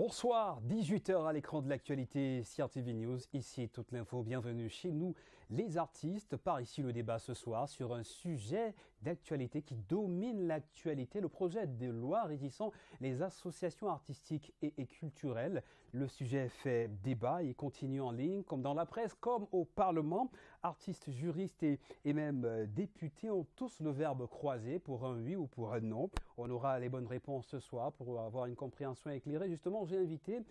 Bonsoir, 18h à l'écran de l'actualité CRTV News, ici toute l'info, bienvenue chez nous les artistes. Par ici le débat ce soir sur un sujet d'actualité qui domine l'actualité, le projet de loi régissant les associations artistiques et culturelles. Le sujet fait débat et continue en ligne, comme dans la presse, comme au Parlement. Artistes, juristes et même députés ont tous le verbe croisé pour un oui ou pour un non. On aura les bonnes réponses ce soir pour avoir une compréhension éclairée. Justement, j'ai invité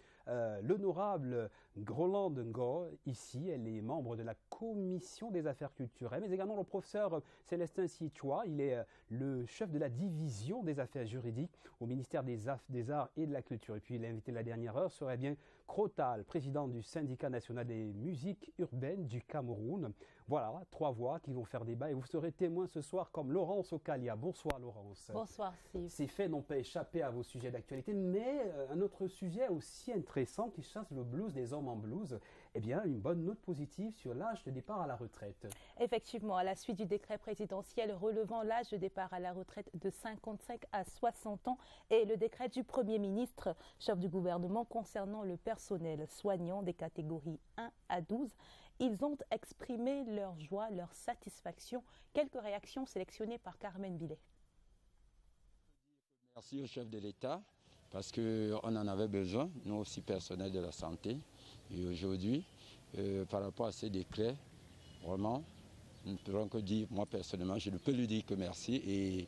l'honorable Groland Ngo ici. Elle est membre de la Commission des affaires culturelles, mais également le professeur Célestin Sichoua. Il est le chef de la division des affaires juridiques au ministère des Arts et de la Culture. Et puis l'invité de la dernière heure serait bien Crotal, président du syndicat national des musiques urbaines du Cameroun. Voilà, trois voix qui vont faire débat et vous serez témoins ce soir comme Laurence Okalia. Bonsoir Laurence. Bonsoir Steve. Ces faits n'ont pas échappé à vos sujets d'actualité, mais un autre sujet aussi intéressant qui chasse le blues des hommes en blues, eh bien une bonne note positive sur l'âge de départ à la retraite. Effectivement, à la suite du décret présidentiel relevant l'âge de départ à la retraite de 55 à 60 ans et le décret du Premier ministre, chef du gouvernement concernant le personnel soignant des catégories 1 à 12, ils ont exprimé leur joie, leur satisfaction. Quelques réactions sélectionnées par Carmen Billet. Merci au chef de l'État parce qu'on en avait besoin, nous aussi personnels de la santé. Et aujourd'hui, par rapport à ces décrets, vraiment, nous ne pouvons que dire, moi personnellement, je ne peux lui dire que merci. Et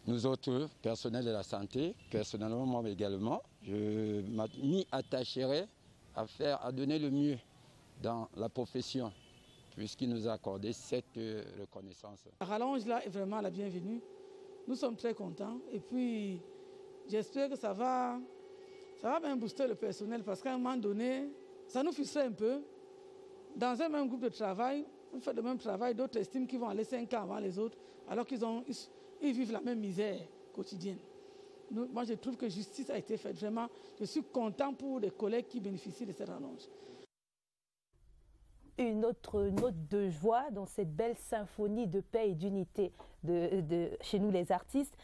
nous autres, personnels de la santé, personnellement moi également, je m'y attacherai à donner le mieux dans la profession, puisqu'il nous a accordé cette reconnaissance. La rallonge là est vraiment la bienvenue. Nous sommes très contents et puis j'espère que ça va bien booster le personnel parce qu'à un moment donné, ça nous frustrait un peu. Dans un même groupe de travail, on fait le même travail, d'autres estiment qu'ils vont aller 5 ans avant les autres alors qu'ils vivent la même misère quotidienne. Moi, je trouve que justice a été faite. Vraiment, je suis content pour les collègues qui bénéficient de cette rallonge. Une autre note de joie dans cette belle symphonie de paix et d'unité de chez nous les artistes.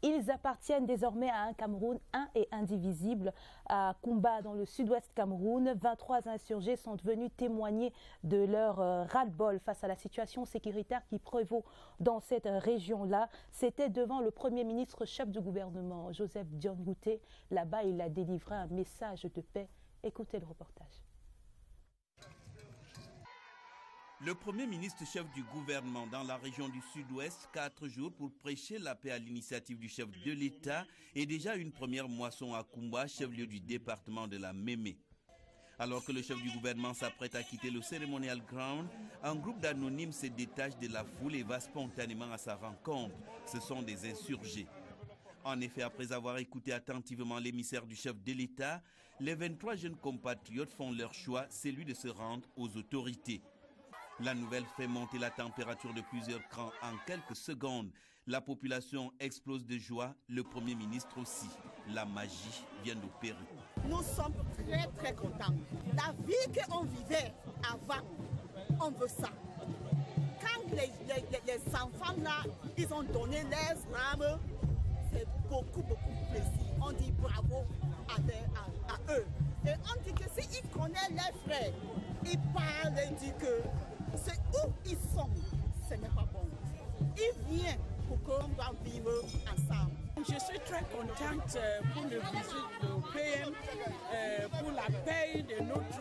Ils appartiennent désormais à un Cameroun un et indivisible. À Kumba, dans le sud-ouest Cameroun, 23 insurgés sont venus témoigner de leur ras-le-bol face à la situation sécuritaire qui prévaut dans cette région-là. C'était devant le Premier ministre chef du gouvernement, Joseph Dion Ngouté. Là-bas, il a délivré un message de paix. Écoutez le reportage. Le Premier ministre chef du gouvernement dans la région du Sud-Ouest, 4 jours pour prêcher la paix à l'initiative du chef de l'État et déjà une première moisson à Kumba, chef-lieu du département de la Mémé. Alors que le chef du gouvernement s'apprête à quitter le Ceremonial Ground, un groupe d'anonymes se détache de la foule et va spontanément à sa rencontre. Ce sont des insurgés. En effet, après avoir écouté attentivement l'émissaire du chef de l'État, les 23 jeunes compatriotes font leur choix, celui de se rendre aux autorités. La nouvelle fait monter la température de plusieurs crans en quelques secondes. La population explose de joie, le Premier ministre aussi. La magie vient d'opérer. Nous sommes très très contents. La vie qu'on vivait avant, on veut ça. Quand les enfants là, ils ont donné leurs âmes, c'est beaucoup plaisir. On dit bravo à eux. Et on dit que s'ils connaissent leurs frères, ils parlent et disent que c'est où ils sont, ce n'est pas bon. Ils viennent pour qu'on va vivre ensemble. Je suis très contente pour le visite du PM, pour la paix de notre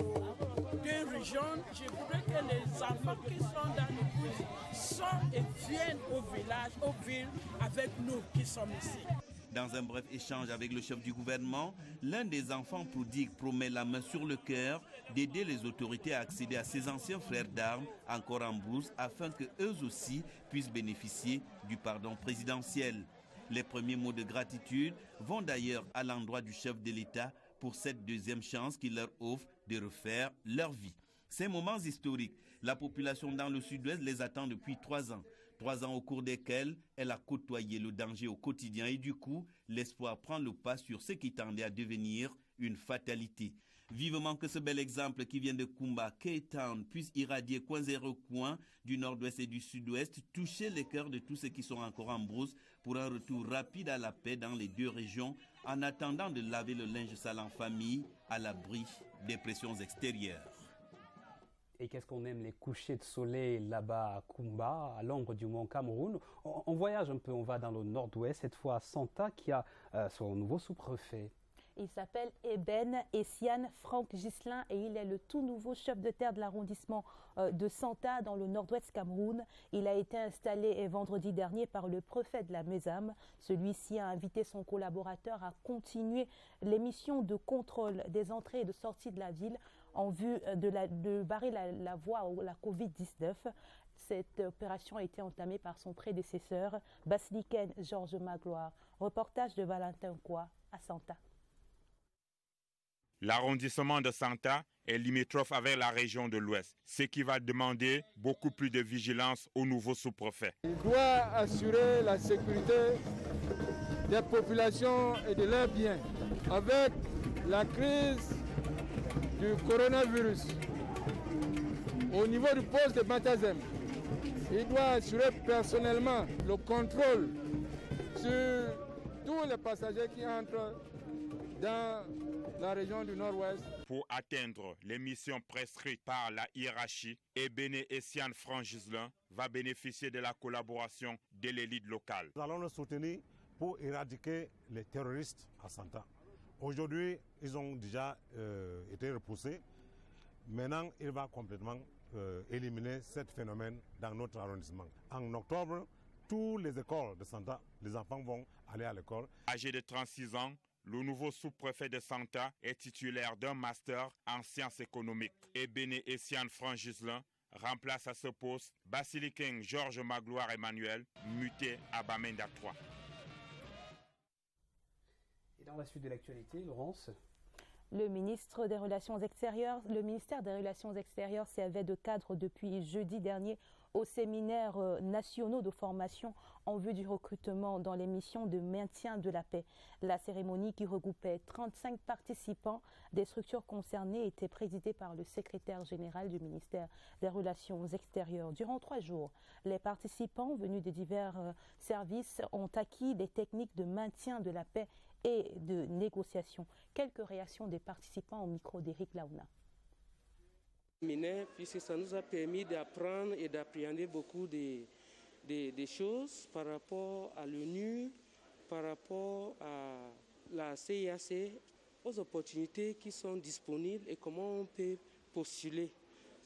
deux régions. Je voudrais que les enfants qui sont dans le pays sortent et viennent au village, aux villes avec nous qui sommes ici. Dans un bref échange avec le chef du gouvernement, l'un des enfants prodigues promet la main sur le cœur d'aider les autorités à accéder à ses anciens frères d'armes encore en brousse afin qu'eux aussi puissent bénéficier du pardon présidentiel. Les premiers mots de gratitude vont d'ailleurs à l'endroit du chef de l'État pour cette deuxième chance qu'il leur offre de refaire leur vie. Ces moments historiques, la population dans le sud-ouest les attend depuis 3 ans. 3 ans au cours desquels elle a côtoyé le danger au quotidien et du coup, l'espoir prend le pas sur ce qui tendait à devenir une fatalité. Vivement que ce bel exemple qui vient de Kumba, K-Town, puisse irradier coins et recoins du nord-ouest et du sud-ouest, toucher les cœurs de tous ceux qui sont encore en brousse pour un retour rapide à la paix dans les deux régions, en attendant de laver le linge sale en famille à l'abri des pressions extérieures. Et qu'est-ce qu'on aime les couchers de soleil là-bas à Kumba, à l'ombre du mont Cameroun. On voyage un peu, on va dans le nord-ouest, cette fois à Santa qui a son nouveau sous-préfet. Il s'appelle Eben Essiane Franck Ghislain et il est le tout nouveau chef de terre de l'arrondissement de Santa dans le nord-ouest Cameroun. Il a été installé vendredi dernier par le préfet de la Mesam. Celui-ci a invité son collaborateur à continuer les missions de contrôle des entrées et de sorties de la ville en vue de barrer la voie à la Covid-19. Cette opération a été entamée par son prédécesseur, Basiliken Georges Magloire. Reportage de Valentin Koua à Santa. L'arrondissement de Santa est limitrophe avec la région de l'Ouest, ce qui va demander beaucoup plus de vigilance au nouveau sous-préfet. Il doit assurer la sécurité des populations et de leurs biens. Avec la crise du coronavirus, au niveau du poste de Matazem, il doit assurer personnellement le contrôle sur tous les passagers qui entrent dans la région du Nord-Ouest. Pour atteindre les missions prescrites par la hiérarchie, Eben Essiane Franck Ghislain va bénéficier de la collaboration de l'élite locale. Nous allons le soutenir pour éradiquer les terroristes à Santa. Aujourd'hui, ils ont déjà été repoussés. Maintenant, il va complètement éliminer ce phénomène dans notre arrondissement. En octobre, toutes les écoles de Santa, les enfants vont aller à l'école. Âgé de 36 ans, le nouveau sous-préfet de Santa est titulaire d'un master en sciences économiques. Eben Essiane Franck Ghislain remplace à ce poste Basiliken Georges Magloire Emmanuel, muté à Bamenda 3. Et dans la suite de l'actualité, Laurence? Le ministère des Relations Extérieures servait de cadre depuis jeudi dernier aux séminaires nationaux de formation en vue du recrutement dans les missions de maintien de la paix. La cérémonie, qui regroupait 35 participants des structures concernées, était présidée par le secrétaire général du ministère des Relations Extérieures. Durant 3 jours, les participants venus de divers services ont acquis des techniques de maintien de la paix et de négociation. Quelques réactions des participants au micro d'Éric Launa. Puisque ça nous a permis d'apprendre et d'appréhender beaucoup de choses par rapport à l'ONU, par rapport à la CIAC, aux opportunités qui sont disponibles et comment on peut postuler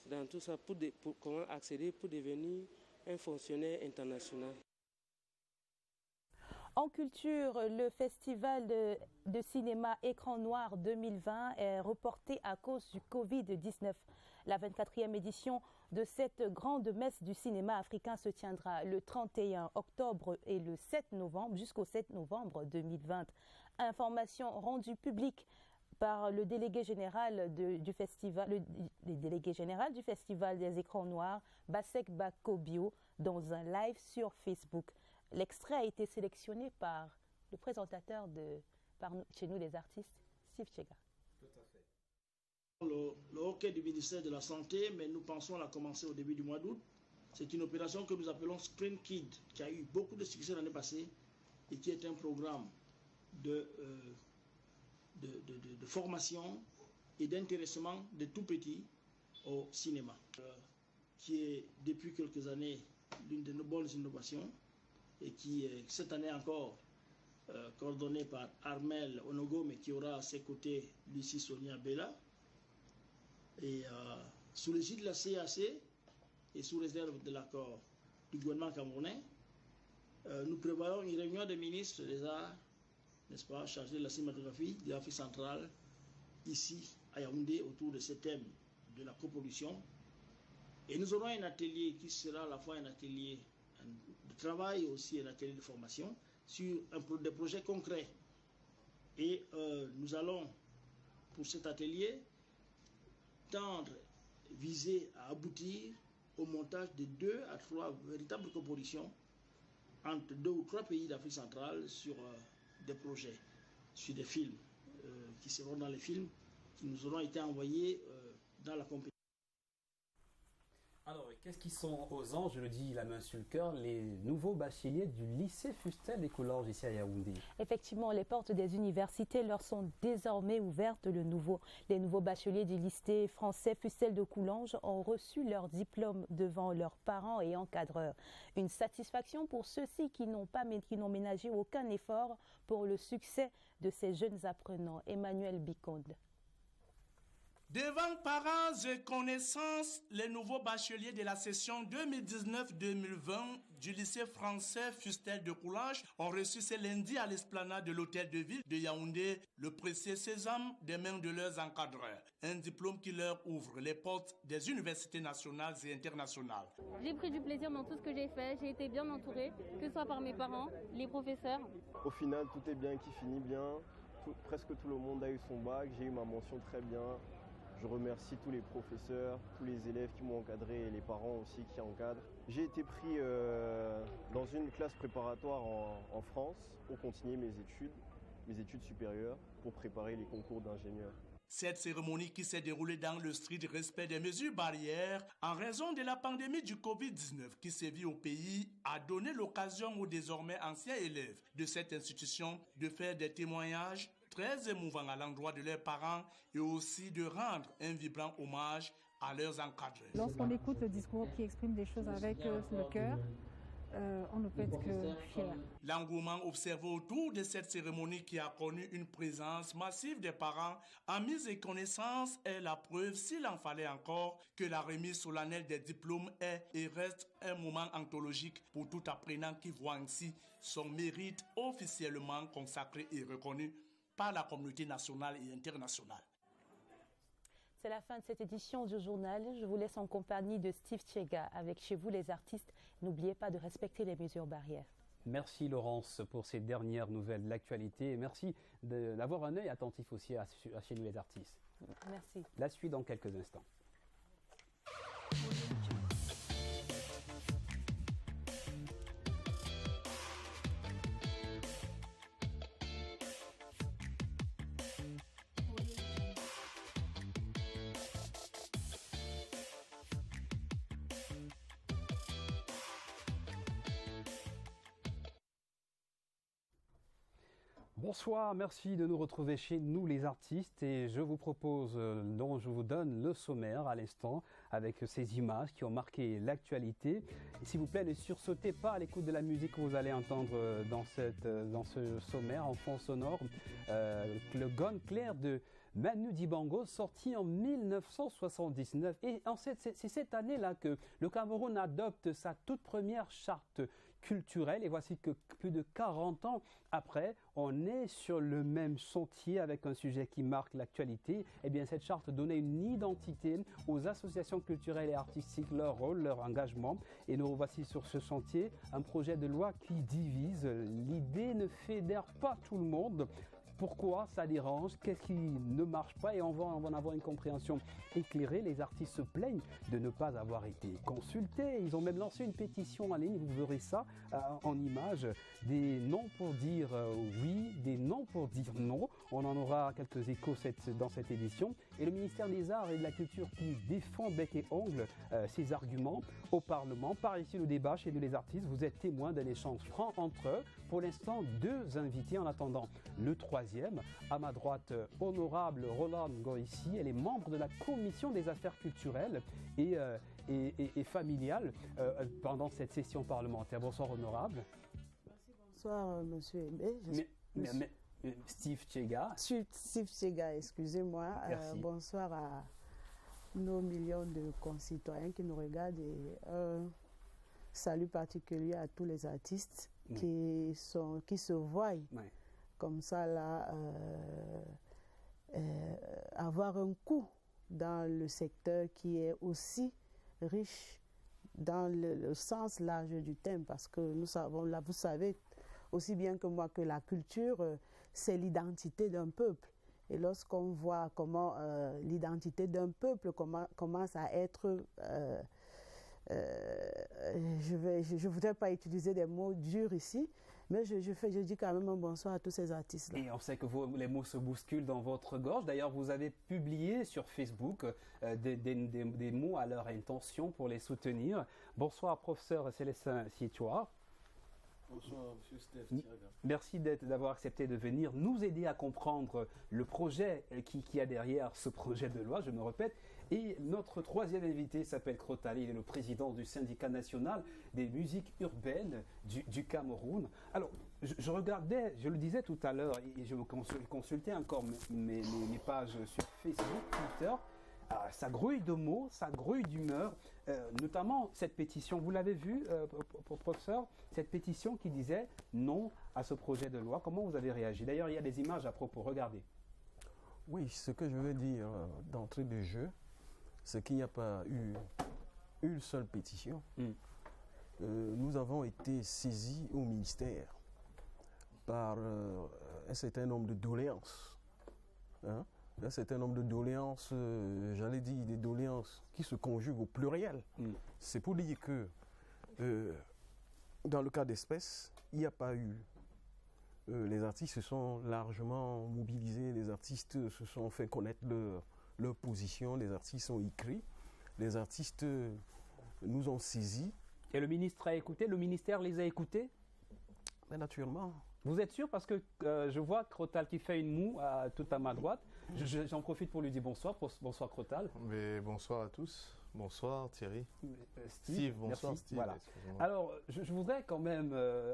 dans tout ça, pour comment accéder pour devenir un fonctionnaire international. En culture, le festival de cinéma Écran Noir 2020 est reporté à cause du Covid-19. La 24e édition de cette grande messe du cinéma africain se tiendra le 31 octobre et le 7 novembre jusqu'au 7 novembre 2020. Information rendue publique par le délégué général du festival, des Écrans Noirs, Basek Bakobio, dans un live sur Facebook. L'extrait a été sélectionné par le présentateur chez nous les artistes, Steve Chega. Tout à fait. Le hockey du ministère de la Santé, mais nous pensons la commencer au début du mois d'août. C'est une opération que nous appelons Sprint Kid, qui a eu beaucoup de succès l'année passée et qui est un programme de formation et d'intéressement de tout petits au cinéma, qui est depuis quelques années l'une de nos bonnes innovations et qui est cette année encore coordonné par Armel Onogo, mais qui aura à ses côtés Lucie Sonia Bella. Et sous l'égide de la CAC et sous réserve de l'accord du gouvernement camerounais, nous prévoyons une réunion des ministres des Arts, n'est-ce pas, chargés de la cinématographie de l'Afrique centrale, ici à Yaoundé, autour de ce thème de la coproduction. Et nous aurons un atelier qui sera à la fois un atelier de travail et aussi un atelier de formation sur des projets concrets. Et nous allons, pour cet atelier, viser à aboutir au montage de 2 à 3 véritables coproductions entre 2 ou 3 pays d'Afrique centrale sur des projets, sur des films qui seront dans les films qui nous auront été envoyés dans la compétition. Alors, qu'est-ce qui sont aux anges, je le dis la main sur le cœur, les nouveaux bacheliers du lycée Fustel des Coulanges ici à Yaoundé? Effectivement, les portes des universités leur sont désormais ouvertes. Les nouveaux bacheliers du lycée français Fustel de Coulanges ont reçu leur diplôme devant leurs parents et encadreurs. Une satisfaction pour ceux-ci qui n'ont ménagé aucun effort pour le succès de ces jeunes apprenants. Emmanuel Biconde. Devant parents et connaissances, les nouveaux bacheliers de la session 2019-2020 du lycée français Fustel de Coulanges ont reçu ce lundi à l'esplanade de l'hôtel de ville de Yaoundé le précieux sésame des mains de leurs encadreurs. Un diplôme qui leur ouvre les portes des universités nationales et internationales. J'ai pris du plaisir dans tout ce que j'ai fait, j'ai été bien entourée, que ce soit par mes parents, les professeurs. Au final, tout est bien qui finit bien. Presque tout le monde a eu son bac, j'ai eu ma mention très bien. Je remercie tous les professeurs, tous les élèves qui m'ont encadré et les parents aussi qui encadrent. J'ai été pris dans une classe préparatoire en France pour continuer mes études supérieures, pour préparer les concours d'ingénieur. Cette cérémonie qui s'est déroulée dans le strict respect des mesures barrières en raison de la pandémie du Covid-19 qui sévit au pays a donné l'occasion aux désormais anciens élèves de cette institution de faire des témoignages très émouvants à l'endroit de leurs parents et aussi de rendre un vibrant hommage à leurs encadreurs. Lorsqu'on écoute le discours qui exprime des choses avec le cœur, on ne peut être que fier. L'engouement observé autour de cette cérémonie qui a connu une présence massive des parents, amis et connaissances est la preuve, s'il en fallait encore, que la remise solennelle des diplômes est et reste un moment anthologique pour tout apprenant qui voit ainsi son mérite officiellement consacré et reconnu par la communauté nationale et internationale. C'est la fin de cette édition du journal. Je vous laisse en compagnie de Steve Tchega avec Chez vous les artistes. N'oubliez pas de respecter les mesures barrières. Merci Laurence pour ces dernières nouvelles de l'actualité et merci d'avoir un œil attentif aussi à Chez nous les artistes. Merci. La suite dans quelques instants. Bonsoir, merci de nous retrouver chez nous les artistes et je vous propose, je vous donne le sommaire à l'instant avec ces images qui ont marqué l'actualité. S'il vous plaît, ne sursautez pas à l'écoute de la musique que vous allez entendre dans ce sommaire en fond sonore. Le Gun Clair de Manu Dibango, sorti en 1979. Et c'est cette année-là que le Cameroun adopte sa toute première charte culturelle. Et voici que plus de 40 ans après, on est sur le même sentier avec un sujet qui marque l'actualité. Eh bien, cette charte donnait une identité aux associations culturelles et artistiques, leur rôle, leur engagement. Et nous voici sur ce sentier, un projet de loi qui divise. L'idée ne fédère pas tout le monde. Pourquoi ça dérange? Qu'est-ce qui ne marche pas? Et on va en avoir une compréhension éclairée. Les artistes se plaignent de ne pas avoir été consultés. Ils ont même lancé une pétition en ligne. Vous verrez ça en images. Des non pour dire oui, des non pour dire non. On en aura quelques échos dans cette édition. Et le ministère des Arts et de la Culture qui défend bec et ongle ses arguments au Parlement. Par ici le débat chez nous les artistes. Vous êtes témoins d'un échange franc entre eux. Pour l'instant, 2 invités en attendant le 3e. À ma droite, honorable Roland Goïssi. Elle est membre de la commission des affaires culturelles et familiales pendant cette session parlementaire. Bonsoir, honorable. Bonsoir, monsieur Aimé. Steve Tchega. Steve Tchega, excusez-moi. Bonsoir à nos millions de concitoyens qui nous regardent et salut particulier à tous les artistes qui se voient. Comme ça, là, avoir un coup dans le secteur qui est aussi riche dans le sens large du terme, parce que nous savons, là, vous savez aussi bien que moi que la culture, c'est l'identité d'un peuple. Et lorsqu'on voit comment l'identité d'un peuple commence à être je voudrais pas utiliser des mots durs ici, mais je dis quand même un bonsoir à tous ces artistes-là. Et on sait que les mots se bousculent dans votre gorge. D'ailleurs, vous avez publié sur Facebook des mots à leur intention pour les soutenir. Bonsoir, professeur Célestin Sietoir. Bonsoir, M. Steph. Merci d'avoir accepté de venir nous aider à comprendre le projet qui a derrière ce projet de loi, je me répète. Et notre troisième invité s'appelle Krotal, il est le président du syndicat national des musiques urbaines du Cameroun. Alors, je regardais, je le disais tout à l'heure, et je me consultais encore mes pages sur Facebook, Twitter. Ça grouille de mots, ça grouille d'humeur, notamment cette pétition, vous l'avez vu, professeur, cette pétition qui disait non à ce projet de loi. Comment vous avez réagi? D'ailleurs, il y a des images à propos, regardez. Oui, ce que je veux dire d'entrée de jeu, c'est qu'il n'y a pas eu une seule pétition. Nous avons été saisis au ministère par un certain nombre de doléances. Hein? Un certain nombre de doléances, j'allais dire des doléances qui se conjuguent au pluriel. C'est pour dire que dans le cas d'espèce, il n'y a pas eu. Les artistes se sont largement mobilisés, les artistes se sont fait connaître leur position, les artistes ont écrit, les artistes nous ont saisis. Et le ministre a écouté, le ministère les a écoutés? Mais naturellement. Vous êtes sûr? Parce que je vois Krotal qui fait une moue tout à ma droite. J'en profite pour lui dire bonsoir. Bonsoir Krotal. Mais bonsoir à tous. Bonsoir Thierry. Steve, bonsoir merci. Steve. Voilà. Alors, je voudrais quand même,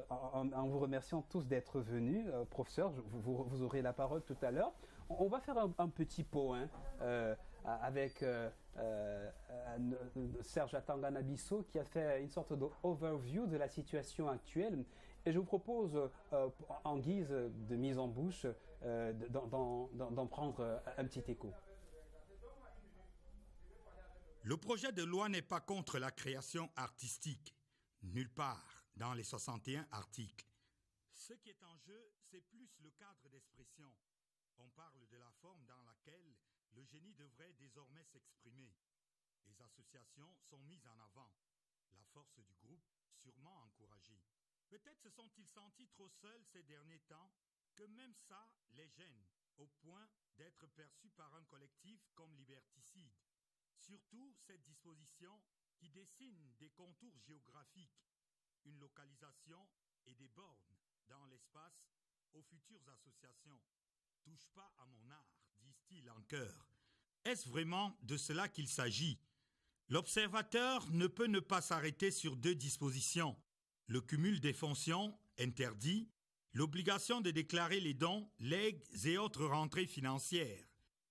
en vous remerciant tous d'être venus, professeur, vous aurez la parole tout à l'heure. On va faire un petit point avec Serge Atangana-Bissau qui a fait une sorte d'overview de la situation actuelle. Et je vous propose, en guise de mise en bouche, d'en prendre un petit écho. Le projet de loi n'est pas contre la création artistique, nulle part dans les 61 articles. Ce qui est en jeu, c'est plus le cadre d'expression. On parle de la forme dans laquelle le génie devrait désormais s'exprimer. Les associations sont mises en avant. La force du groupe, sûrement encouragée. Peut-être se sont-ils sentis trop seuls ces derniers temps, que même ça les gêne, au point d'être perçus par un collectif comme liberticide. Surtout cette disposition qui dessine des contours géographiques, une localisation et des bornes dans l'espace aux futures associations. Touche pas à mon art, disent-ils en chœur. Est-ce vraiment de cela qu'il s'agit? L'observateur ne peut ne pas s'arrêter sur deux dispositions. Le cumul des fonctions, interdit, l'obligation de déclarer les dons, legs et autres rentrées financières.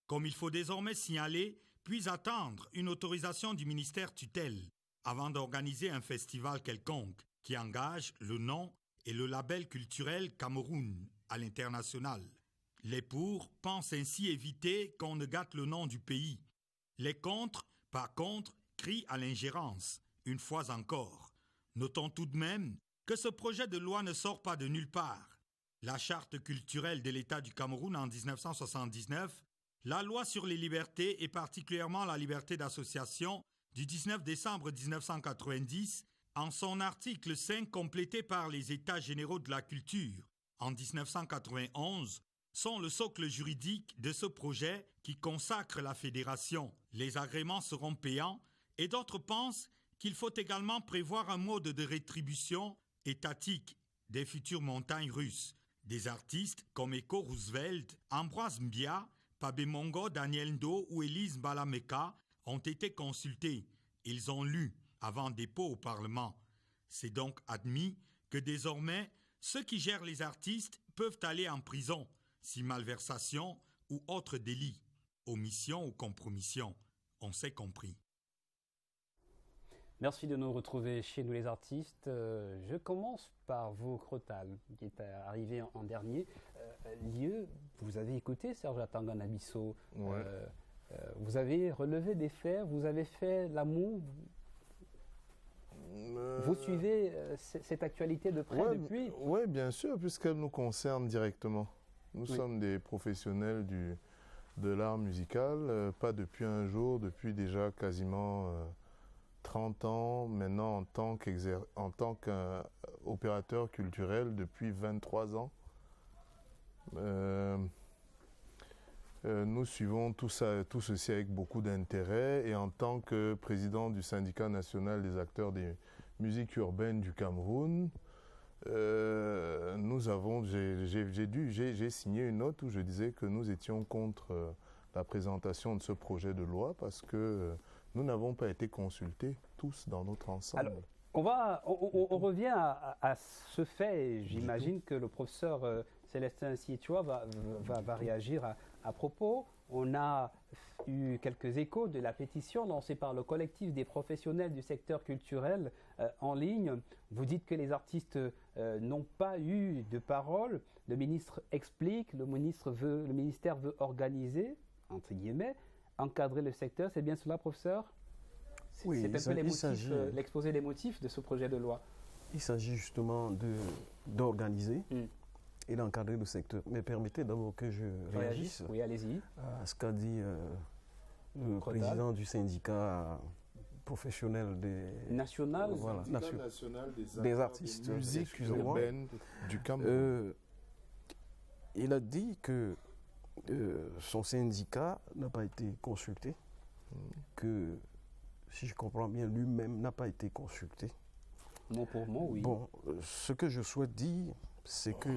Comme il faut désormais signaler, puis attendre une autorisation du ministère tutelle avant d'organiser un festival quelconque qui engage le nom et le label culturel Cameroun à l'international. Les pour pensent ainsi éviter qu'on ne gâte le nom du pays. Les contre, par contre, crient à l'ingérence, une fois encore. Notons tout de même que ce projet de loi ne sort pas de nulle part. La charte culturelle de l'État du Cameroun en 1979, la loi sur les libertés et particulièrement la liberté d'association du 19 décembre 1990, en son article 5 complété par les États généraux de la culture en 1991, sont le socle juridique de ce projet qui consacre la fédération. Les agréments seront payants et d'autres pensent qu'il faut également prévoir un mode de rétribution étatique des futures montagnes russes. Des artistes comme Eko Roosevelt, Ambroise Mbia, Pabé Mongo, Daniel Ndo ou Élise Balameka ont été consultés. Ils ont lu avant dépôt au Parlement. C'est donc admis que désormais, ceux qui gèrent les artistes peuvent aller en prison si malversation ou autre délit, omission ou compromission, on s'est compris. Merci de nous retrouver chez nous les artistes. Je commence par vous, Krotal, qui est arrivé en dernier. Vous avez écouté Serge Atangana-Bissau. Ouais. Vous avez relevé des faits, vous avez fait l'amour. Vous suivez cette actualité de près depuis? Oui, bien sûr, puisqu'elle nous concerne directement. Nous sommes des professionnels de l'art musical, pas depuis un jour, depuis déjà quasiment 30 ans maintenant en tant qu'opérateur culturel depuis 23 ans. Nous suivons tout ceci avec beaucoup d'intérêt et en tant que président du syndicat national des acteurs des musiques urbaines du Cameroun, j'ai signé une note où je disais que nous étions contre la présentation de ce projet de loi parce que nous n'avons pas été consultés tous dans notre ensemble. Alors, on revient à ce fait. J'imagine que le professeur Célestin Sietoua va réagir à propos. On a eu quelques échos de la pétition lancée par le collectif des professionnels du secteur culturel en ligne. Vous dites que les artistes n'ont pas eu de parole. Le ministre explique, le ministère veut organiser, entre guillemets, encadrer le secteur. C'est bien cela, professeur? Oui, c'est un peu l'exposé des motifs de ce projet de loi. Il s'agit justement d'organiser et d'encadrer le secteur. Mais permettez d'abord que je réagisse à ce qu'a dit le président du syndicat professionnel national des artistes musique urbaine du Cameroun. Il a dit que son syndicat n'a pas été consulté, que, si je comprends bien, lui-même n'a pas été consulté. Mot pour mot, oui. Bon, ce que je souhaite dire, c'est que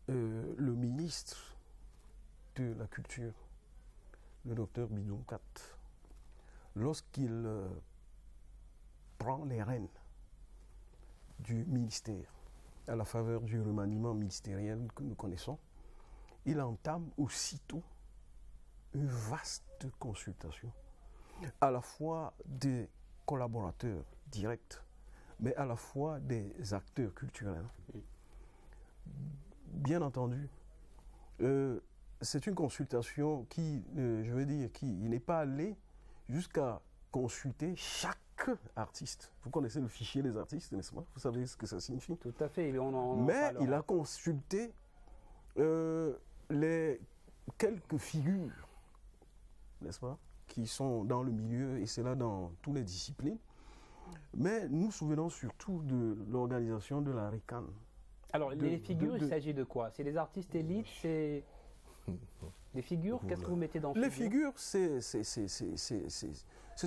le ministre de la Culture, le docteur Bidon Kat, lorsqu'il prend les rênes du ministère, à la faveur du remaniement ministériel que nous connaissons, il entame aussitôt une vaste consultation, à la fois des collaborateurs directs, mais à la fois des acteurs culturels. Bien entendu, c'est une consultation qui, je veux dire, qui n'est pas allée jusqu'à consulter chaque artiste. Vous connaissez le fichier des artistes, n'est-ce pas? Vous savez ce que ça signifie? Tout à fait. Mais il a consulté les quelques figures, n'est-ce pas, qui sont dans le milieu, et c'est là dans toutes les disciplines. Mais nous nous souvenons surtout de l'organisation de la RICAN. Alors, les figures, il s'agit de quoi? C'est des artistes élites? C'est des figures? Qu'est-ce que vous mettez dans les figures? C'est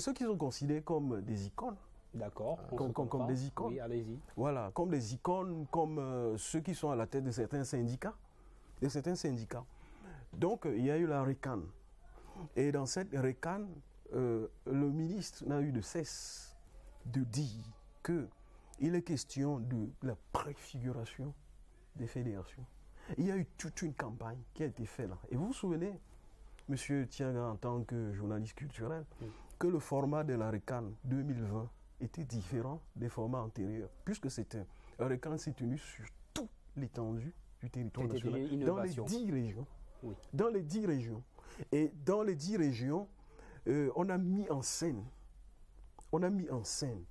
ceux qui sont considérés comme des icônes. D'accord. Comme des icônes. Oui, allez-y. Voilà, comme des icônes, comme ceux qui sont à la tête de certains syndicats. Donc, il y a eu la RICAN. Et dans cette RICAN, le ministre n'a eu de cesse de dire qu'il est question de la préfiguration des fédérations. Il y a eu toute une campagne qui a été faite là. Et vous vous souvenez, M. Tiaga, en tant que journaliste culturel, que le format de la RICAN 2020 était différent des formats antérieurs, puisque c'était un RICAN s'est tenu sur toute l'étendue du territoire national, dans les 10 régions. Oui. Dans les 10 régions. Et dans les 10 régions, on a mis en scène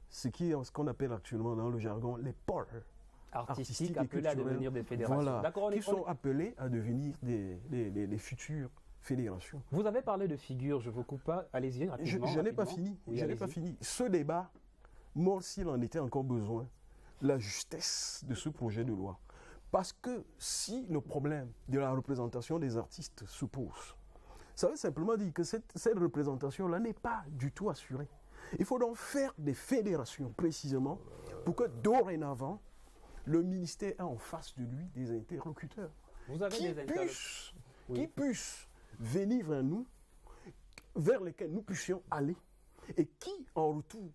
ce qu'on appelle actuellement dans le jargon les pôles artistiques appelés à devenir des fédérations. Voilà, qui sont appelés à devenir des futures fédérations. Vous avez parlé de figures, je vous coupe pas, allez-y rapidement. Je n'ai pas fini, Ce débat, moi s'il en était encore besoin, la justesse de ce projet de loi. Parce que si le problème de la représentation des artistes se pose, ça veut simplement dire que cette représentation-là n'est pas du tout assurée. Il faut donc faire des fédérations précisément pour que dorénavant, le ministère ait en face de lui des interlocuteurs qui puissent venir vers nous, vers lesquels nous puissions aller et qui, en retour,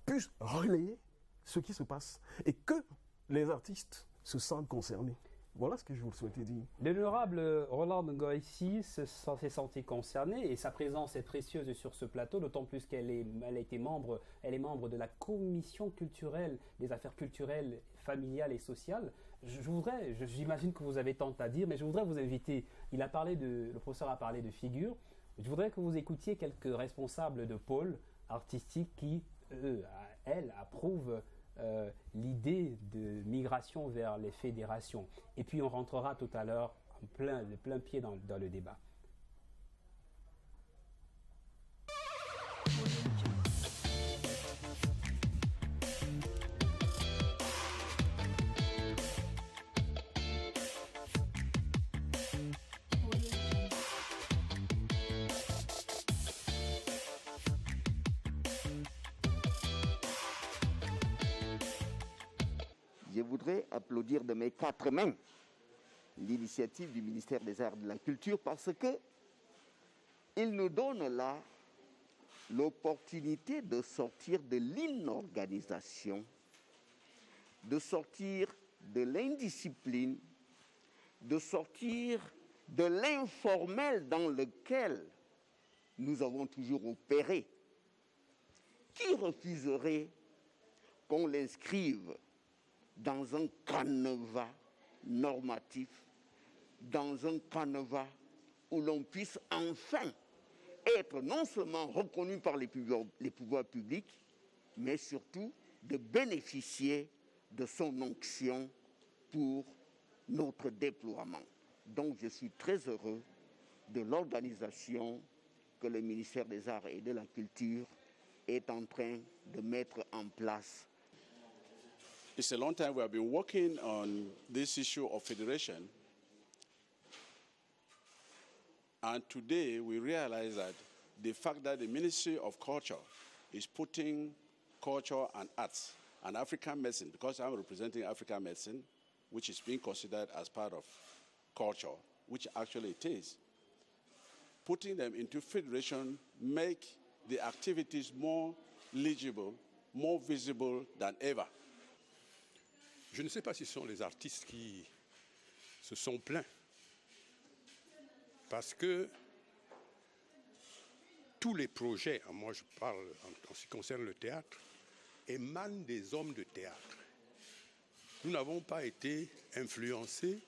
puissent relayer ce qui se passe et que les artistes se sentent concernés. Voilà ce que je vous souhaitais dire. L'honorable Roland Ngoïsi s'est senti concerné et sa présence est précieuse sur ce plateau, d'autant plus qu'elle est membre de la commission culturelle, des affaires culturelles, familiales et sociales. J'imagine que vous avez tant à dire, mais je voudrais vous inviter. Le professeur a parlé de figures. Je voudrais que vous écoutiez quelques responsables de pôles artistiques qui, approuvent l'idée de migration vers les fédérations. Et puis on rentrera tout à l'heure de plein pied dans le débat. je voudrais applaudir de mes 4 mains l'initiative du ministère des Arts et de la Culture parce qu'il nous donne là l'opportunité de sortir de l'inorganisation, de sortir de l'indiscipline, de sortir de l'informel dans lequel nous avons toujours opéré. Qui refuserait qu'on l'inscrive dans un canevas normatif, dans un canevas où l'on puisse enfin être non seulement reconnu par les pouvoirs publics, mais surtout de bénéficier de son onction pour notre déploiement. Donc je suis très heureux de l'organisation que le ministère des Arts et de la Culture est en train de mettre en place. It's a long time we have been working on this issue of federation. And today we realize that the fact that the Ministry of Culture is putting culture and arts and African medicine, because I'm representing African medicine, which is being considered as part of culture, which actually it is, putting them into federation make the activities more legible, more visible than ever. Je ne sais pas si ce sont les artistes qui se sont plaints, parce que tous les projets, moi je parle en ce qui concerne le théâtre, émanent des hommes de théâtre. Nous n'avons pas été influencés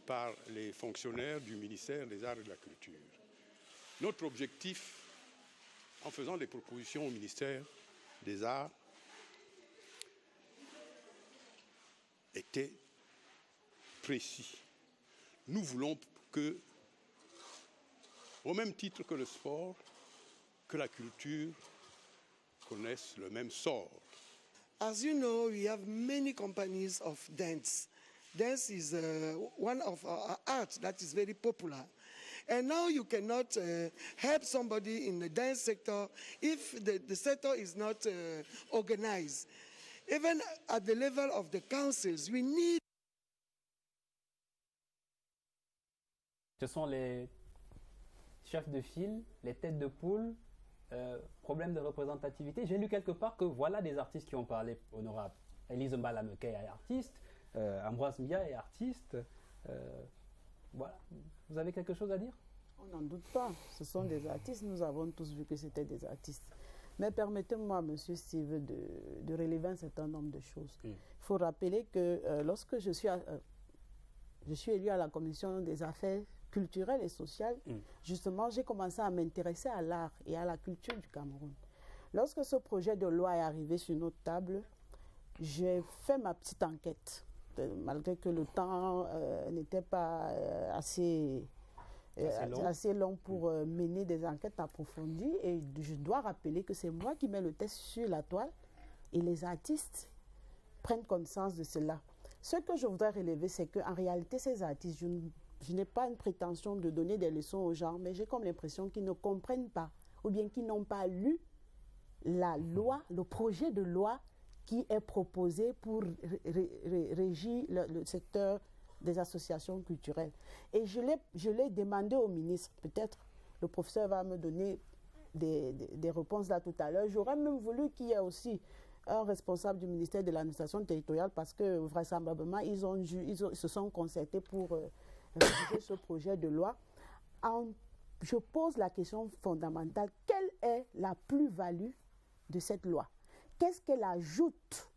par les fonctionnaires du ministère des Arts et de la Culture. Notre objectif, en faisant des propositions au ministère des Arts, était précis. Nous voulons que, au même titre que le sport, que la culture connaisse le même sort. As you know, we have many companies of dance. Dance is one of our art that is very popular. And now you cannot help somebody in the dance sector if the sector is not organized. Even at the level of the councils, we need... Ce sont les chefs de file, les têtes de poule, problème de représentativité. J'ai lu quelque part que voilà des artistes qui ont parlé honorables. Elise Mbalameke est artiste, Ambroise Mia est artiste. Voilà. Vous avez quelque chose à dire? On n'en doute pas. Ce sont des artistes. Nous avons tous vu que c'était des artistes. Mais permettez-moi, Monsieur Steve, de relever un certain nombre de choses. Il faut rappeler que lorsque je suis élu à la Commission des affaires culturelles et sociales, justement, j'ai commencé à m'intéresser à l'art et à la culture du Cameroun. Lorsque ce projet de loi est arrivé sur notre table, j'ai fait ma petite enquête. Malgré que le temps n'était pas assez long pour mener des enquêtes approfondies. Et je dois rappeler que c'est moi qui mets le texte sur la toile et les artistes prennent conscience de cela. Ce que je voudrais relever, c'est qu'en réalité, ces artistes, je n'ai pas une prétention de donner des leçons aux gens, mais j'ai comme l'impression qu'ils ne comprennent pas ou bien qu'ils n'ont pas lu la loi, le projet de loi qui est proposé pour régir le secteur des associations culturelles. Et je l'ai demandé au ministre, peut-être le professeur va me donner des réponses là tout à l'heure. J'aurais même voulu qu'il y ait aussi un responsable du ministère de l'administration territoriale parce que vraisemblablement, ils se sont concertés pour rédiger ce projet de loi. Je pose la question fondamentale, quelle est la plus-value de cette loi? Qu'est-ce qu'elle ajoute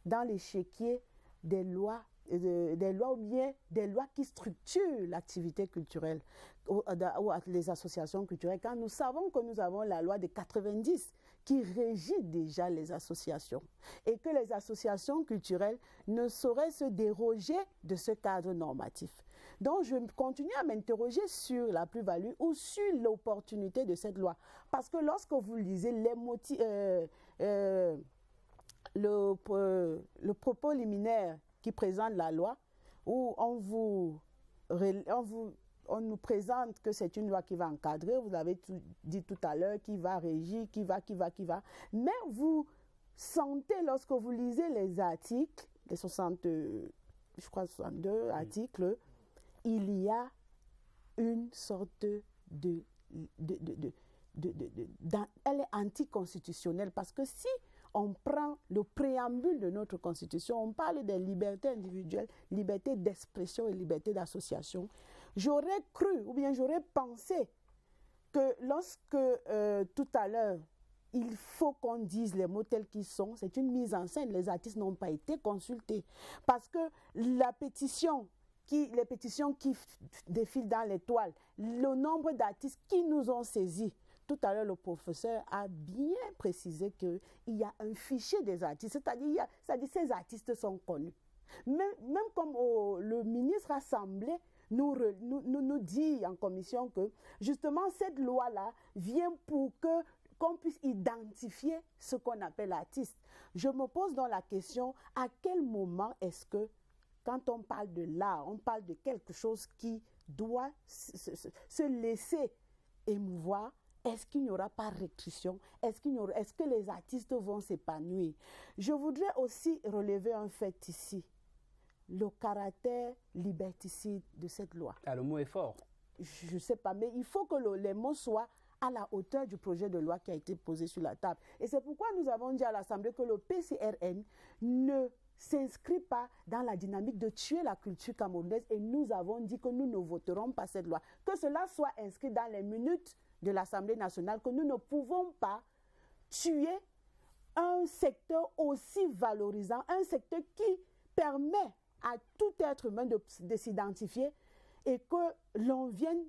dans l'échiquier des lois ou bien des lois qui structurent l'activité culturelle ou les associations culturelles, quand nous savons que nous avons la loi de 90 qui régit déjà les associations et que les associations culturelles ne sauraient se déroger de ce cadre normatif. Donc je continue à m'interroger sur la plus-value ou sur l'opportunité de cette loi. Parce que lorsque vous lisez les motifs, le propos liminaire qui présente la loi, où on nous présente que c'est une loi qui va encadrer, vous l'avez dit tout à l'heure, qui va régir, qui va. Mais vous sentez, lorsque vous lisez les articles, les 60, je crois 62 articles, il y a une sorte elle est anticonstitutionnelle parce que si on prend le préambule de notre constitution, on parle des libertés individuelles, liberté d'expression et liberté d'association. J'aurais cru ou bien j'aurais pensé que lorsque tout à l'heure, il faut qu'on dise les mots tels qu'ils sont, c'est une mise en scène, les artistes n'ont pas été consultés parce que les pétitions qui défilent dans les toiles, le nombre d'artistes qui nous ont saisis. Tout à l'heure, le professeur a bien précisé qu'il y a un fichier des artistes, c'est-à-dire que ces artistes sont connus. Même comme le ministre Assemblée nous dit en commission que justement cette loi-là vient pour qu'on puisse identifier ce qu'on appelle artiste. Je me pose donc la question, à quel moment est-ce que quand on parle de l'art, on parle de quelque chose qui doit se laisser émouvoir? Est-ce qu'il n'y aura pas restriction? Est-ce que les artistes vont s'épanouir? Je voudrais aussi relever un fait ici, le caractère liberticide de cette loi. Ah, le mot est fort. Je ne sais pas, mais il faut que les mots soient à la hauteur du projet de loi qui a été posé sur la table. Et c'est pourquoi nous avons dit à l'Assemblée que le PCRN ne s'inscrit pas dans la dynamique de tuer la culture camerounaise et nous avons dit que nous ne voterons pas cette loi. Que cela soit inscrit dans les minutes de l'Assemblée nationale, que nous ne pouvons pas tuer un secteur aussi valorisant, un secteur qui permet à tout être humain de s'identifier et que l'on vienne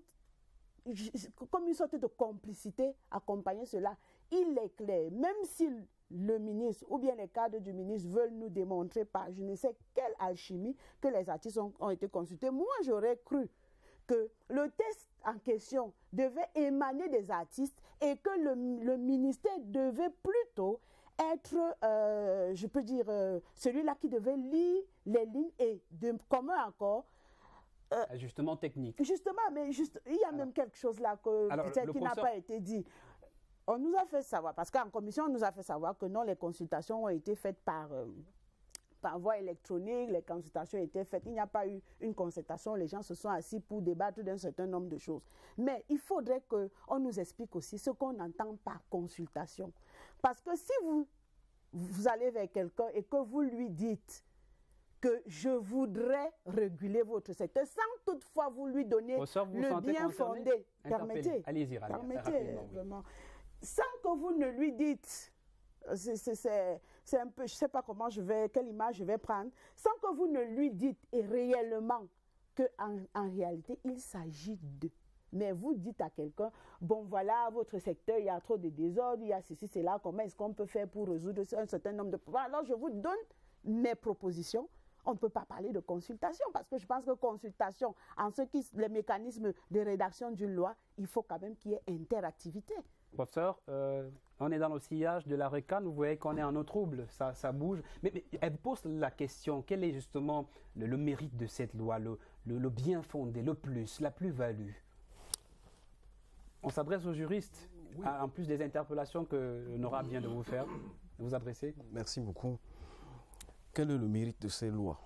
comme une sorte de complicité accompagner cela. Il est clair, même si le ministre ou bien les cadres du ministre veulent nous démontrer par je ne sais quelle alchimie que les artistes ont été consultés, moi j'aurais cru que le test en question devait émaner des artistes et que le ministère devait plutôt être, je peux dire, celui-là qui devait lire les lignes et de commun accord. Justement technique. Justement, mais il y a même quelque chose là peut-être qui n'a pas été dit. On nous a fait savoir, parce qu'en commission, on nous a fait savoir que non, les consultations ont été faites par voie électronique, les consultations ont été faites, il n'y a pas eu une concertation, les gens se sont assis pour débattre d'un certain nombre de choses. Mais il faudrait qu'on nous explique aussi ce qu'on entend par consultation. Parce que si vous allez vers quelqu'un et que vous lui dites que je voudrais réguler votre secteur, sans toutefois vous lui donner le bien fondé. Permettez, vraiment. Sans que vous ne lui dites, c'est un peu, je ne sais pas quelle image je vais prendre, sans que vous ne lui dites réellement qu'en réalité, il s'agit de. Mais vous dites à quelqu'un, bon voilà, votre secteur, il y a trop de désordre, il y a ceci, cela, comment est-ce qu'on peut faire pour résoudre un certain nombre de problèmes? Alors je vous donne mes propositions. On ne peut pas parler de consultation parce que je pense que consultation, en ce qui les mécanismes de rédaction d'une loi, il faut quand même qu'il y ait interactivité. Professeur, on est dans le sillage de la RECAN, vous voyez qu'on est en eau trouble, ça bouge. Mais elle pose la question, quel est justement le mérite de cette loi, le bien fondé, le plus, la plus-value? On s'adresse aux juristes, oui. En plus des interpellations que Nora vient de vous adresser. Merci beaucoup. Quel est le mérite de ces lois?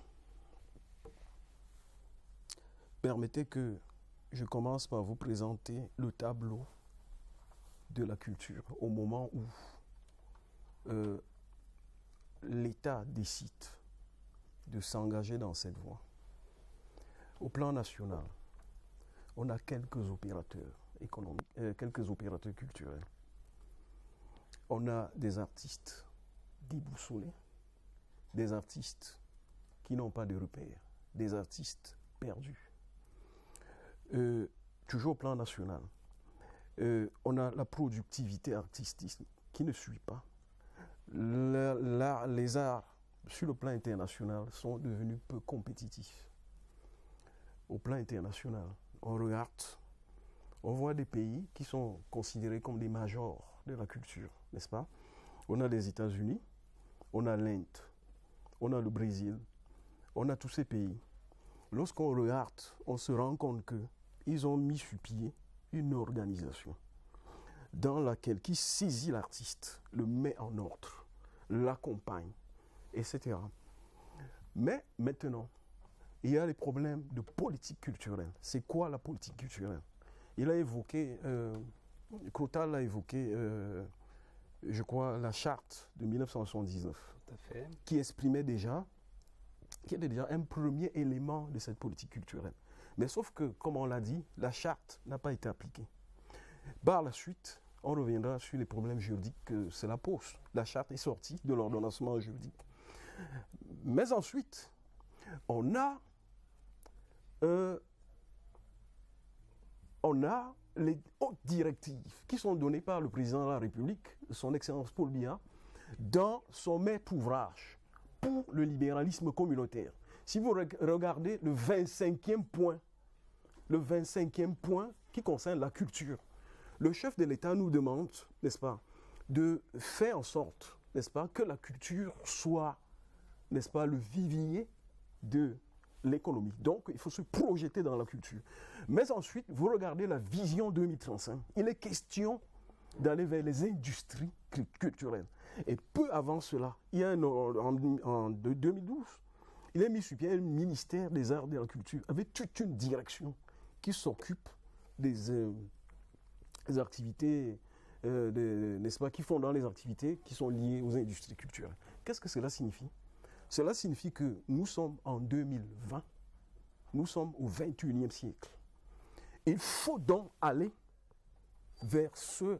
Permettez que je commence par vous présenter le tableau de la culture au moment où l'État décide de s'engager dans cette voie. Au plan national, on a quelques opérateurs économiques, quelques opérateurs culturels. On a des artistes déboussolés, des artistes qui n'ont pas de repères, des artistes perdus. Toujours au plan national, on a la productivité artistique qui ne suit pas. Les arts, sur le plan international, sont devenus peu compétitifs. Au plan international, on regarde, on voit des pays qui sont considérés comme des majors de la culture, n'est-ce pas? On a les États-Unis, on a l'Inde, on a le Brésil, on a tous ces pays. Lorsqu'on regarde, on se rend compte qu'ils ont mis sur pied une organisation dans laquelle qui saisit l'artiste, le met en ordre, l'accompagne, etc. Mais maintenant, il y a les problèmes de politique culturelle. C'est quoi la politique culturelle? Il a évoqué, Crotal a évoqué, je crois, la charte de 1979, Tout à fait. qui était déjà un premier élément de cette politique culturelle. Mais sauf que, comme on l'a dit, la charte n'a pas été appliquée. Par la suite, on reviendra sur les problèmes juridiques que cela pose. La charte est sortie de l'ordonnancement juridique. Mais ensuite, on a les hautes directives qui sont données par le président de la République, son Excellence Paul Biya, dans son maître ouvrage pour le libéralisme communautaire. Si vous regardez le 25e point qui concerne la culture, le chef de l'État nous demande, n'est-ce pas, de faire en sorte, n'est-ce pas, que la culture soit, n'est-ce pas, le vivier de l'économie. Donc, il faut se projeter dans la culture. Mais ensuite, vous regardez la vision 2035. Il est question d'aller vers les industries culturelles. Et peu avant cela, il y a en 2012, il a mis sur pied un ministère des arts et de la culture avec toute une direction qui s'occupe des activités, n'est-ce pas, qui font dans les activités qui sont liées aux industries culturelles. Qu'est-ce que cela signifie? Cela signifie que nous sommes en 2020, nous sommes au 21e siècle. Il faut donc aller vers ce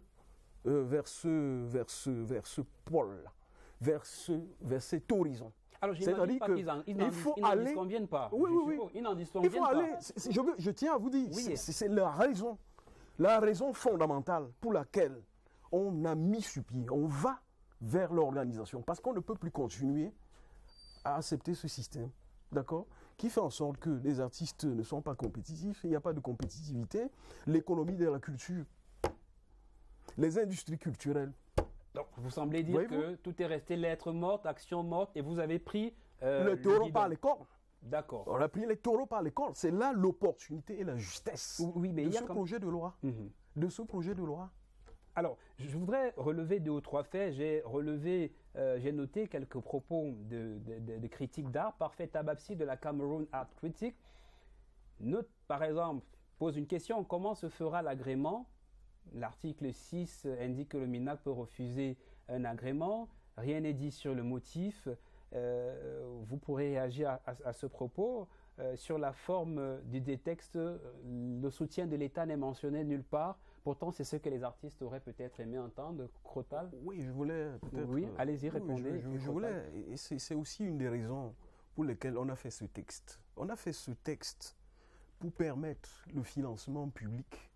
pôle, vers cet horizon. Alors, j'imagine pas qu'ils n'en disconviennent pas. Oui. Ils n'en disconviennent pas. Je tiens à vous dire, oui. c'est la raison fondamentale pour laquelle on a mis sur pied, on va vers l'organisation, parce qu'on ne peut plus continuer à accepter ce système, d'accord, qui fait en sorte que les artistes ne sont pas compétitifs, il n'y a pas de compétitivité, l'économie de la culture, les industries culturelles. Donc, vous semblez dire que tout est resté lettre morte, action morte, et vous avez pris le taureau par les cornes. D'accord. On a pris les taureaux par les cornes. C'est là l'opportunité et la justesse de ce projet de loi. De ce projet de loi. Alors, je voudrais relever 2 ou 3 faits. J'ai noté quelques propos de critiques d'art. Parfait Tabapsi de la Cameroon Art Critic note, par exemple, pose une question: comment se fera l'agrément? L'article 6 indique que le MINAC peut refuser un agrément. Rien n'est dit sur le motif. Vous pourrez réagir à ce propos. Sur la forme des textes, le soutien de l'État n'est mentionné nulle part. Pourtant, c'est ce que les artistes auraient peut-être aimé entendre. Crotal? Oui, je voulais peut-être... Oui, allez-y, répondez. Je voulais, et c'est aussi une des raisons pour lesquelles on a fait ce texte. On a fait ce texte pour permettre le financement public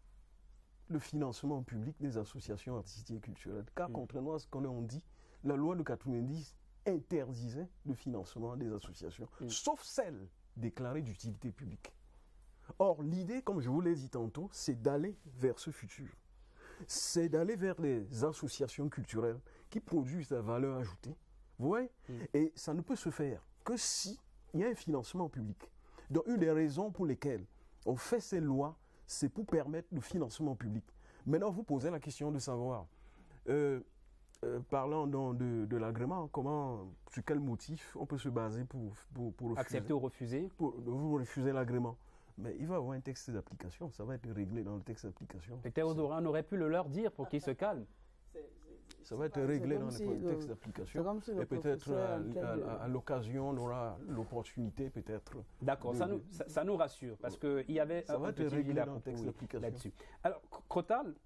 des associations artistiques et culturelles. Car contrairement à ce qu'on dit, la loi de 90 interdisait le financement des associations, sauf celles déclarées d'utilité publique. Or, l'idée, comme je vous l'ai dit tantôt, c'est d'aller vers ce futur. C'est d'aller vers les associations culturelles qui produisent la valeur ajoutée. Vous voyez? Et ça ne peut se faire que si il y a un financement public. Donc, une des raisons pour lesquelles on fait ces lois, c'est pour permettre le financement public. Maintenant, vous posez la question de savoir, parlant donc de l'agrément, sur quel motif on peut se baser pour refuser, accepter ou refuser? Pour refuser l'agrément. Mais il va y avoir un texte d'application, ça va être réglé dans le texte d'application. Peut-être on aurait pu le leur dire pour qu'ils se calment. Ça va être réglé dans le texte d'application. Et peut-être à l'occasion, on aura l'opportunité peut-être. D'accord, ça nous rassure, parce qu'il y avait un petit réglé dans le texte d'application là-dessus. Alors, Crotal,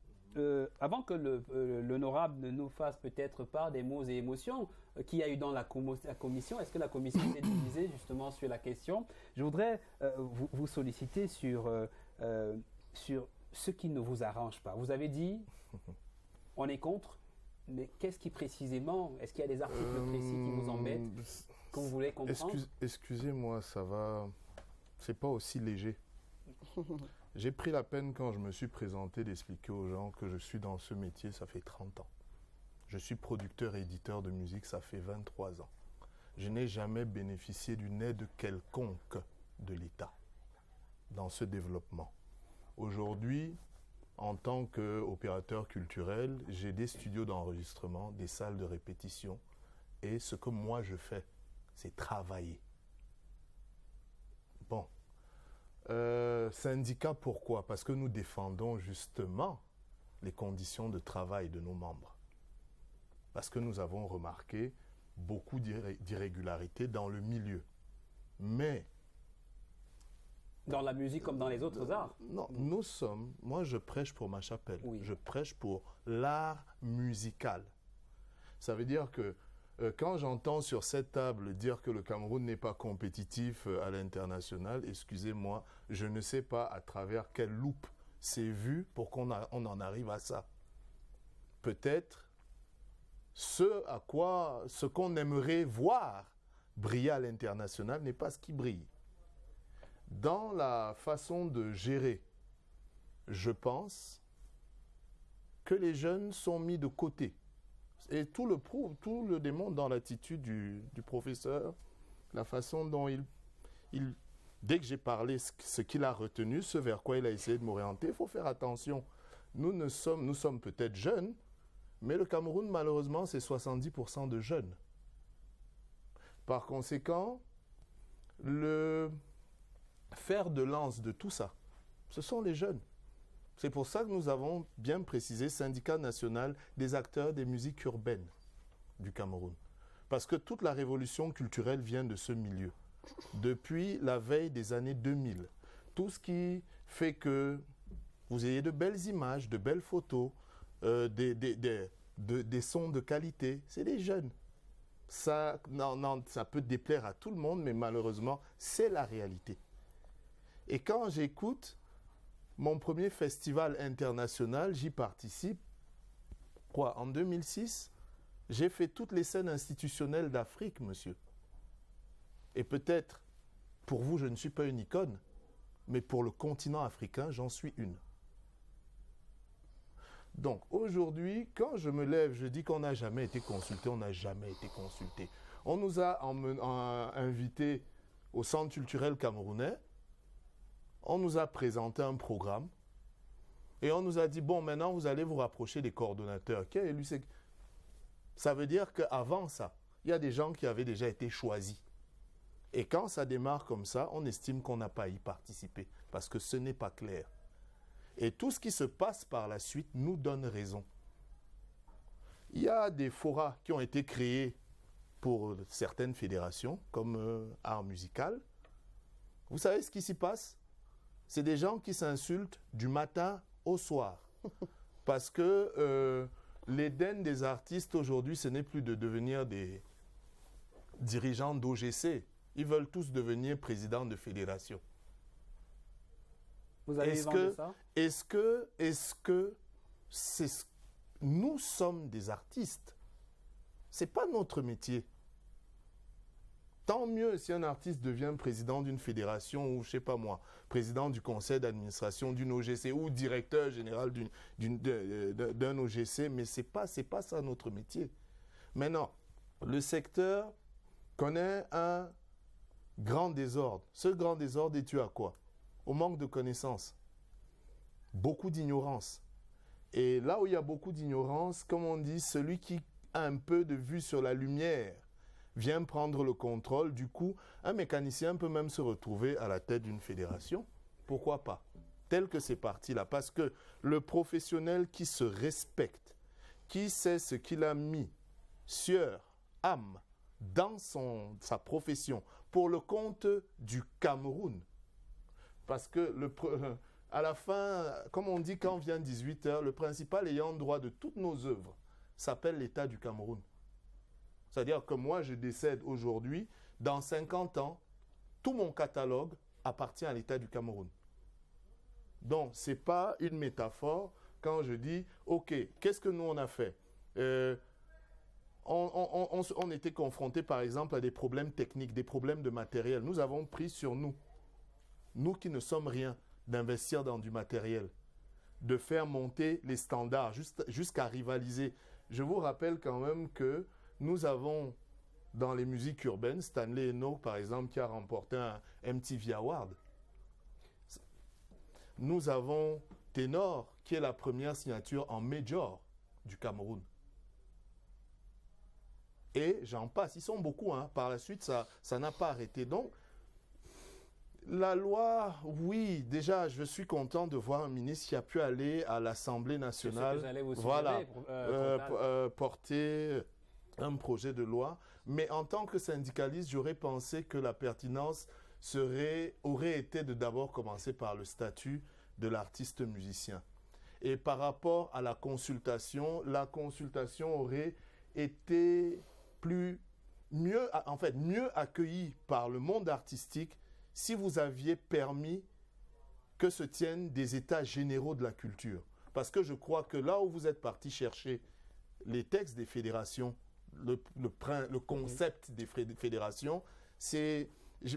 avant que l'honorable ne nous fasse peut-être part des mots et émotions qu'il y a eu dans la commission, est-ce que la commission s'est divisée justement sur la question? Je voudrais vous solliciter sur ce qui ne vous arrange pas. Vous avez dit, on est contre, mais qu'est-ce qui précisément, est-ce qu'il y a des articles précis qui vous embêtent, que vous voulez comprendre? Excusez-moi, ça va, c'est pas aussi léger. J'ai pris la peine quand je me suis présenté d'expliquer aux gens que je suis dans ce métier, ça fait 30 ans. Je suis producteur et éditeur de musique, ça fait 23 ans. Je n'ai jamais bénéficié d'une aide quelconque de l'État dans ce développement. Aujourd'hui, en tant qu'opérateur culturel, j'ai des studios d'enregistrement, des salles de répétition. Et ce que moi je fais, c'est travailler Syndicat, pourquoi? Parce que nous défendons justement les conditions de travail de nos membres. Parce que nous avons remarqué beaucoup d'irrégularités dans le milieu. Mais... Dans la musique comme dans les autres arts? Non, nous sommes... Moi, je prêche pour ma chapelle. Oui. Je prêche pour l'art musical. Ça veut dire que quand j'entends sur cette table dire que le Cameroun n'est pas compétitif à l'international, excusez-moi, je ne sais pas à travers quelle loupe c'est vu pour qu'on en arrive à ça. Peut-être ce qu'on aimerait voir briller à l'international n'est pas ce qui brille. Dans la façon de gérer, je pense que les jeunes sont mis de côté. Et tout le prouve, tout le démontre dans l'attitude du professeur, la façon dont dès que j'ai parlé ce qu'il a retenu, ce vers quoi il a essayé de m'orienter, il faut faire attention. Nous sommes peut-être jeunes, mais le Cameroun, malheureusement, c'est 70% de jeunes. Par conséquent, le fer de lance de tout ça, ce sont les jeunes. C'est pour ça que nous avons bien précisé Syndicat national des acteurs des musiques urbaines du Cameroun. Parce que toute la révolution culturelle vient de ce milieu. Depuis la veille des années 2000. Tout ce qui fait que vous ayez de belles images, de belles photos, des sons de qualité, c'est les jeunes. Ça peut déplaire à tout le monde, mais malheureusement, c'est la réalité. Et quand j'écoute mon premier festival international, j'y participe. En 2006, j'ai fait toutes les scènes institutionnelles d'Afrique, monsieur. Et peut-être, pour vous, je ne suis pas une icône, mais pour le continent africain, j'en suis une. Donc, aujourd'hui, quand je me lève, je dis qu'on n'a jamais été consulté, on n'a jamais été consulté. On nous a invités au Centre culturel camerounais, on nous a présenté un programme et on nous a dit, bon, maintenant, vous allez vous rapprocher des coordonnateurs. Qui a élu ces... Ça veut dire qu'avant ça, il y a des gens qui avaient déjà été choisis. Et quand ça démarre comme ça, on estime qu'on n'a pas à y participer parce que ce n'est pas clair. Et tout ce qui se passe par la suite nous donne raison. Il y a des forats qui ont été créés pour certaines fédérations, comme art musical. Vous savez ce qui s'y passe? C'est des gens qui s'insultent du matin au soir. Parce que l'Éden des artistes aujourd'hui, ce n'est plus de devenir des dirigeants d'OGC. Ils veulent tous devenir présidents de fédération. Vous avez vendu ça? Est-ce que nous sommes des artistes? Ce n'est pas notre métier. Tant mieux si un artiste devient président d'une fédération ou, je ne sais pas moi, président du conseil d'administration d'une OGC ou directeur général d'un OGC, mais ce n'est pas ça notre métier. Maintenant, le secteur connaît un grand désordre. Ce grand désordre est dû à quoi? Au manque de connaissances. Beaucoup d'ignorance. Et là où il y a beaucoup d'ignorance, comme on dit, celui qui a un peu de vue sur la lumière vient prendre le contrôle. Du coup, un mécanicien peut même se retrouver à la tête d'une fédération. Pourquoi pas? Tel que c'est parti là. Parce que le professionnel qui se respecte, qui sait ce qu'il a mis, sueur, âme, dans sa profession, pour le compte du Cameroun. Parce que à la fin, comme on dit quand vient 18h, le principal ayant droit de toutes nos œuvres s'appelle l'État du Cameroun. C'est-à-dire que moi, je décède aujourd'hui, dans 50 ans, tout mon catalogue appartient à l'État du Cameroun. Donc, ce n'est pas une métaphore quand je dis, OK, qu'est-ce que nous on a fait? On était confrontés, par exemple, à des problèmes techniques, des problèmes de matériel. Nous avons pris sur nous, nous qui ne sommes rien, d'investir dans du matériel, de faire monter les standards jusqu'à rivaliser. Je vous rappelle quand même que nous avons, dans les musiques urbaines, Stanley Eno, par exemple, qui a remporté un MTV Award. Nous avons Ténor, qui est la première signature en major du Cameroun. Et j'en passe. Ils sont beaucoup. Hein. Par la suite, ça n'a pas arrêté. Donc, La loi, oui, déjà, je suis content de voir un ministre qui a pu aller à l'Assemblée nationale, porter un projet de loi. Mais en tant que syndicaliste, j'aurais pensé que la pertinence aurait été de d'abord commencer par le statut de l'artiste musicien. Et par rapport à la consultation aurait été mieux accueillie par le monde artistique si vous aviez permis que se tiennent des états généraux de la culture. Parce que je crois que là où vous êtes parti chercher les textes des fédérations, le concept des fédérations,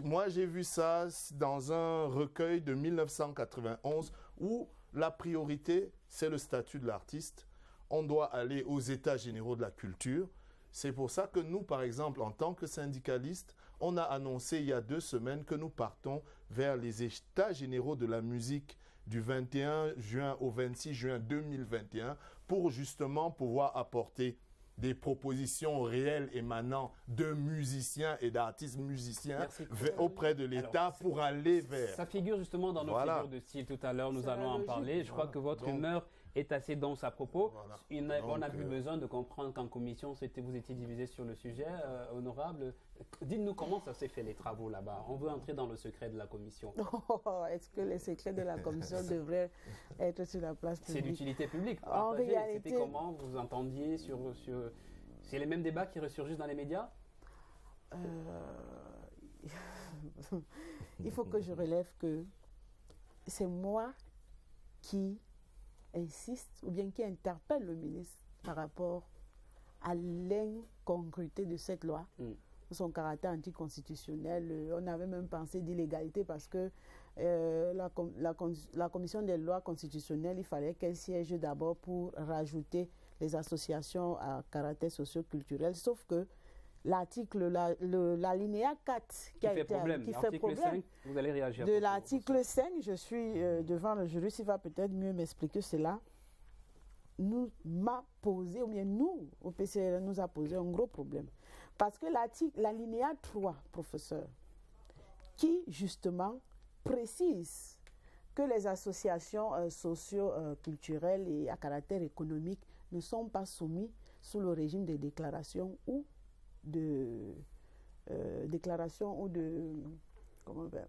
moi j'ai vu ça dans un recueil de 1991 où la priorité, c'est le statut de l'artiste. On doit aller aux états généraux de la culture. C'est pour ça que nous, par exemple, en tant que syndicalistes, on a annoncé il y a 2 semaines que nous partons vers les états généraux de la musique du 21 juin au 26 juin 2021 pour justement pouvoir apporter des propositions réelles émanant de musiciens et d'artistes musiciens auprès de l'État pour aller vers... Ça figure justement dans nos figures de style tout à l'heure, nous allons en parler. Je crois que votre humeur est assez dense à propos. On a plus besoin de comprendre qu'en commission, vous étiez divisé sur le sujet, honorable. Dites-nous comment ça s'est fait les travaux là-bas. On veut entrer dans le secret de la commission. Est-ce que les secrets de la commission devraient être sur la place publique? C'est d'utilité publique. En réalité, c'était comment vous entendiez sur... C'est les mêmes débats qui ressurgissent dans les médias? Il faut que je relève que c'est moi qui insiste ou bien qui interpelle le ministre par rapport à l'incongruité de cette loi, son caractère anticonstitutionnel. On avait même pensé d'illégalité parce que la commission des lois constitutionnelles, il fallait qu'elle siège d'abord pour rajouter les associations à caractère socio-culturel, sauf que l'article, l'alinéa 4 qui fait problème, vous allez réagir de l'article 5, je suis devant le juriste, il va peut-être mieux m'expliquer cela, m'a posé, ou bien nous, au PCRL, nous a posé un gros problème. Parce que l'alinéa 3, professeur, qui justement précise que les associations socio-culturelles et à caractère économique ne sont pas soumis sous le régime des déclarations ou de comment faire,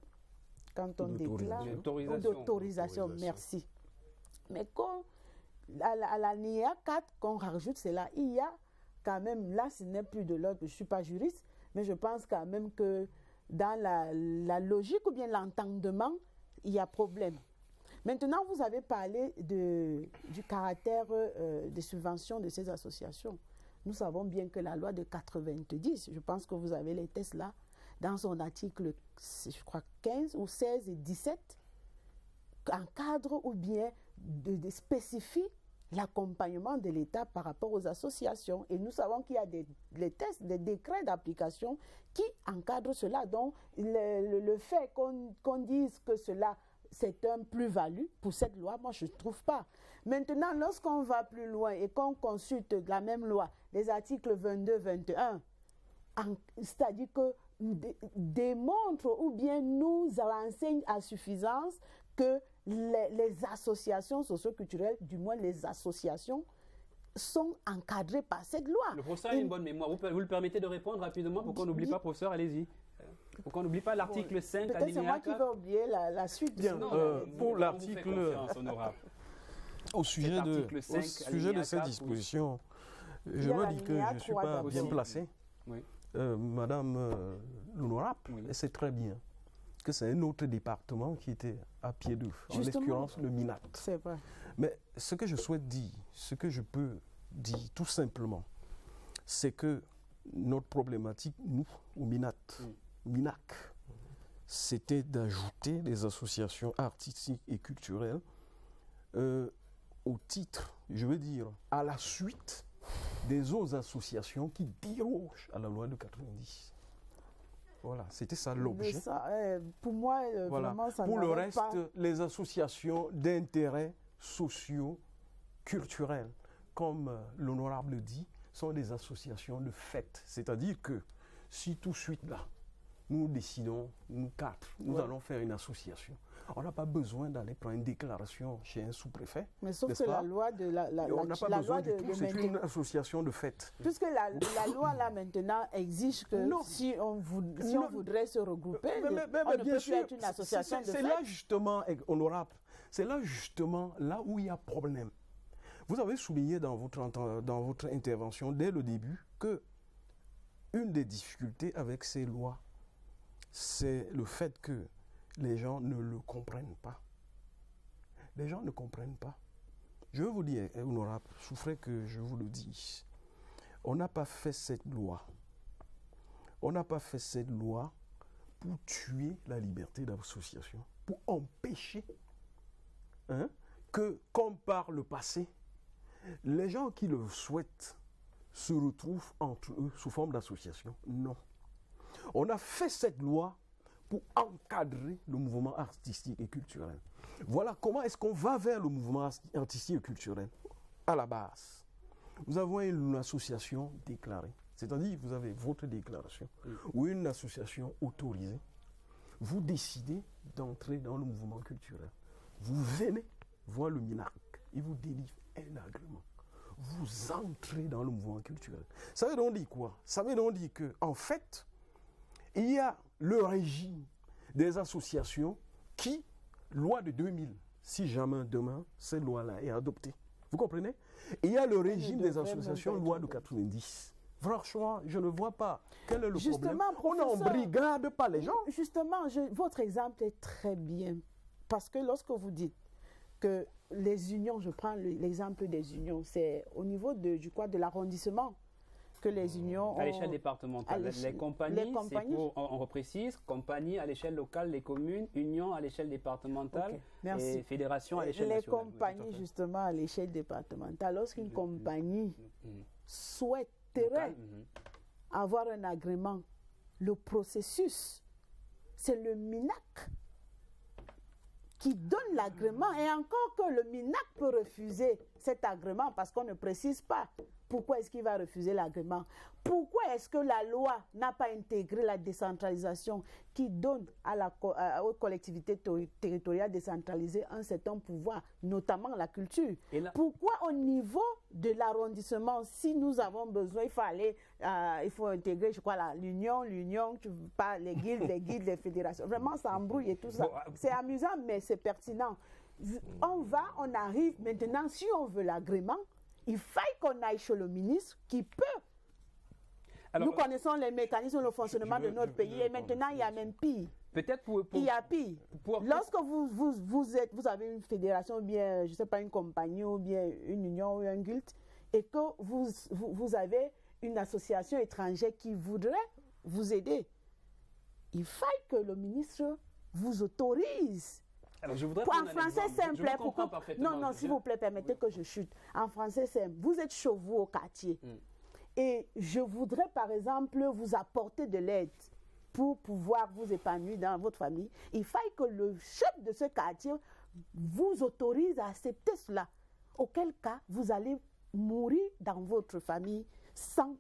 quand on déclare d'autorisation, merci. Mais quand à l'alinéa 4 qu'on rajoute cela, il y a quand même, là ce n'est plus de l'ordre, je ne suis pas juriste, mais je pense quand même que dans la logique ou bien l'entendement, il y a problème. Maintenant, vous avez parlé du caractère des subventions de ces associations. Nous savons bien que la loi de 90, je pense que vous avez les tests là, dans son article, je crois 15 ou 16 et 17, encadre ou bien spécifie l'accompagnement de l'État par rapport aux associations. Et nous savons qu'il y a des tests, des décrets d'application qui encadrent cela. Donc, le fait qu'on dise que cela c'est un plus-value pour cette loi, moi je ne trouve pas. Maintenant, lorsqu'on va plus loin et qu'on consulte la même loi, les articles 22, 21, c'est-à-dire que démontre ou bien nous renseigne à suffisance que les associations socio-culturelles, du moins les associations, sont encadrées par cette loi. Le professeur a une bonne mémoire. Vous le permettez de répondre rapidement pour qu'on n'oublie pas, professeur, allez-y. Pour qu'on n'oublie pas l'article 5, peut-être c'est moi qui vais oublier la suite. Bien, pour l'article... Au sujet de cette disposition, je me dis que je ne suis pas bien placé. Oui. Madame l'honorable, elle sait très bien que c'est un autre département qui était à pied d'oeuvre, en l'occurrence le MINAT. C'est vrai. Mais ce que je souhaite dire, ce que je peux dire tout simplement, c'est que notre problématique, nous, au MINAT, MINAC, c'était d'ajouter des associations artistiques et culturelles au titre, je veux dire, à la suite des autres associations qui dérogent à la loi de 90. Voilà, c'était ça l'objet. Pour moi, voilà. Vraiment, ça pour le reste, les associations d'intérêt sociaux, culturels, comme l'honorable dit, sont des associations de fait. C'est-à-dire que si tout de suite là, nous décidons, nous quatre, nous allons faire une association. On n'a pas besoin d'aller prendre une déclaration chez un sous-préfet. Mais sauf que la loi de on n'a pas besoin du tout, c'est une association de fait. Puisque la loi là maintenant exige que si on voudrait se regrouper, on ne peut plus être une association de fait. C'est là justement, honorable, c'est là justement là où il y a problème. Vous avez souligné dans votre intervention dès le début que une des difficultés avec ces lois, c'est le fait que les gens ne le comprennent pas. Les gens ne comprennent pas. Je veux vous dire, honorable, souffrez que je vous le dise. On n'a pas fait cette loi. On n'a pas fait cette loi pour tuer la liberté d'association, pour empêcher que, comme par le passé, les gens qui le souhaitent se retrouvent entre eux sous forme d'association. Non. On a fait cette loi pour encadrer le mouvement artistique et culturel. Voilà comment est-ce qu'on va vers le mouvement artistique et culturel. À la base, nous avons une association déclarée. C'est-à-dire, vous avez votre déclaration ou une association autorisée. Vous décidez d'entrer dans le mouvement culturel. Vous venez voir le MINAC. Il vous délivre un agrément. Vous entrez dans le mouvement culturel. Ça veut donc dire quoi? Ça veut donc dire qu'en fait, il y a le régime des associations qui, loi de 2000, si jamais demain, cette loi-là est adoptée. Vous comprenez? Et il y a le régime des associations, loi de 90. Franchement, je ne vois pas quel est le problème. On n'embrigade pas les gens. Justement, votre exemple est très bien. Parce que lorsque vous dites que les unions, je prends l'exemple des unions, c'est au niveau de l'arrondissement que les unions... À l'échelle départementale. Les compagnies, on reprécise, compagnie à l'échelle locale, les communes, union à l'échelle départementale et fédération à l'échelle nationale. Les compagnies, justement, à l'échelle départementale. Lorsqu'une compagnie souhaiterait avoir un agrément, le processus, c'est le MINAC qui donne l'agrément, et encore que le MINAC peut refuser cet agrément parce qu'on ne précise pas pourquoi est-ce qu'il va refuser l'agrément. Pourquoi est-ce que la loi n'a pas intégré la décentralisation qui donne aux collectivités territoriales décentralisées un certain pouvoir, notamment la culture? Pourquoi au niveau de l'arrondissement, si nous avons besoin, il faut intégrer, je crois, l'union, les guildes, les fédérations. Vraiment, ça embrouille et tout ça. C'est amusant, mais c'est pertinent. On arrive maintenant, si on veut l'agrément, il faille qu'on aille chez le ministre qui peut. Nous connaissons les mécanismes, le fonctionnement de notre pays, et maintenant il y a même pire. Il y a pire. Lorsque vous avez une fédération, ou bien, je ne sais pas, une compagnie, ou bien une union, ou un guild, et que vous avez une association étrangère qui voudrait vous aider, il faille que le ministre vous autorise. Alors, je voudrais en français simple, non, s'il vous plaît, permettez que je chute. En français simple, vous êtes chez vous au quartier. Et je voudrais, par exemple, vous apporter de l'aide pour pouvoir vous épanouir dans votre famille. Il faille que le chef de ce quartier vous autorise à accepter cela. Auquel cas, vous allez mourir dans votre famille. Donc,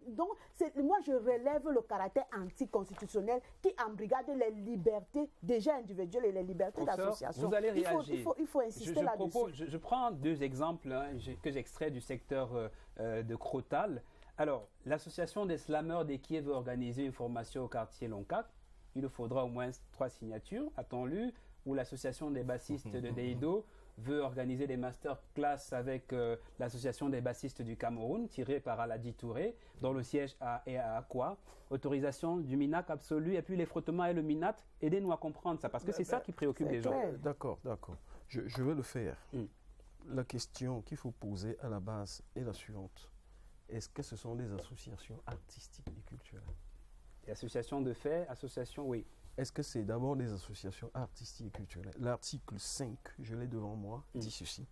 moi, je relève le caractère anticonstitutionnel qui embrigade les libertés déjà individuelles et les libertés d'association. Vous allez réagir. Il faut insister là-dessus. Je prends deux exemples que j'extrais du secteur de Crotal. Alors, l'association des slameurs des Kiev veut organiser une formation au quartier Loncac. Il nous faudra au moins 3 signatures, a-t-on lu, ou l'association des bassistes de Deido veut organiser des masterclass avec l'association des bassistes du Cameroun, tirée par Aladi Touré, dont le siège est à Akwa. Autorisation du MINAC absolu, et puis les frottements et le MINAT. Aidez-nous à comprendre ça, parce que c'est ça qui préoccupe les gens. D'accord. Je vais le faire. La question qu'il faut poser à la base est la suivante. Est-ce que ce sont des associations artistiques et culturelles? Des associations de fait, associations, oui. Est-ce que c'est d'abord des associations artistiques et culturelles? L'article 5, je l'ai devant moi, dit ceci.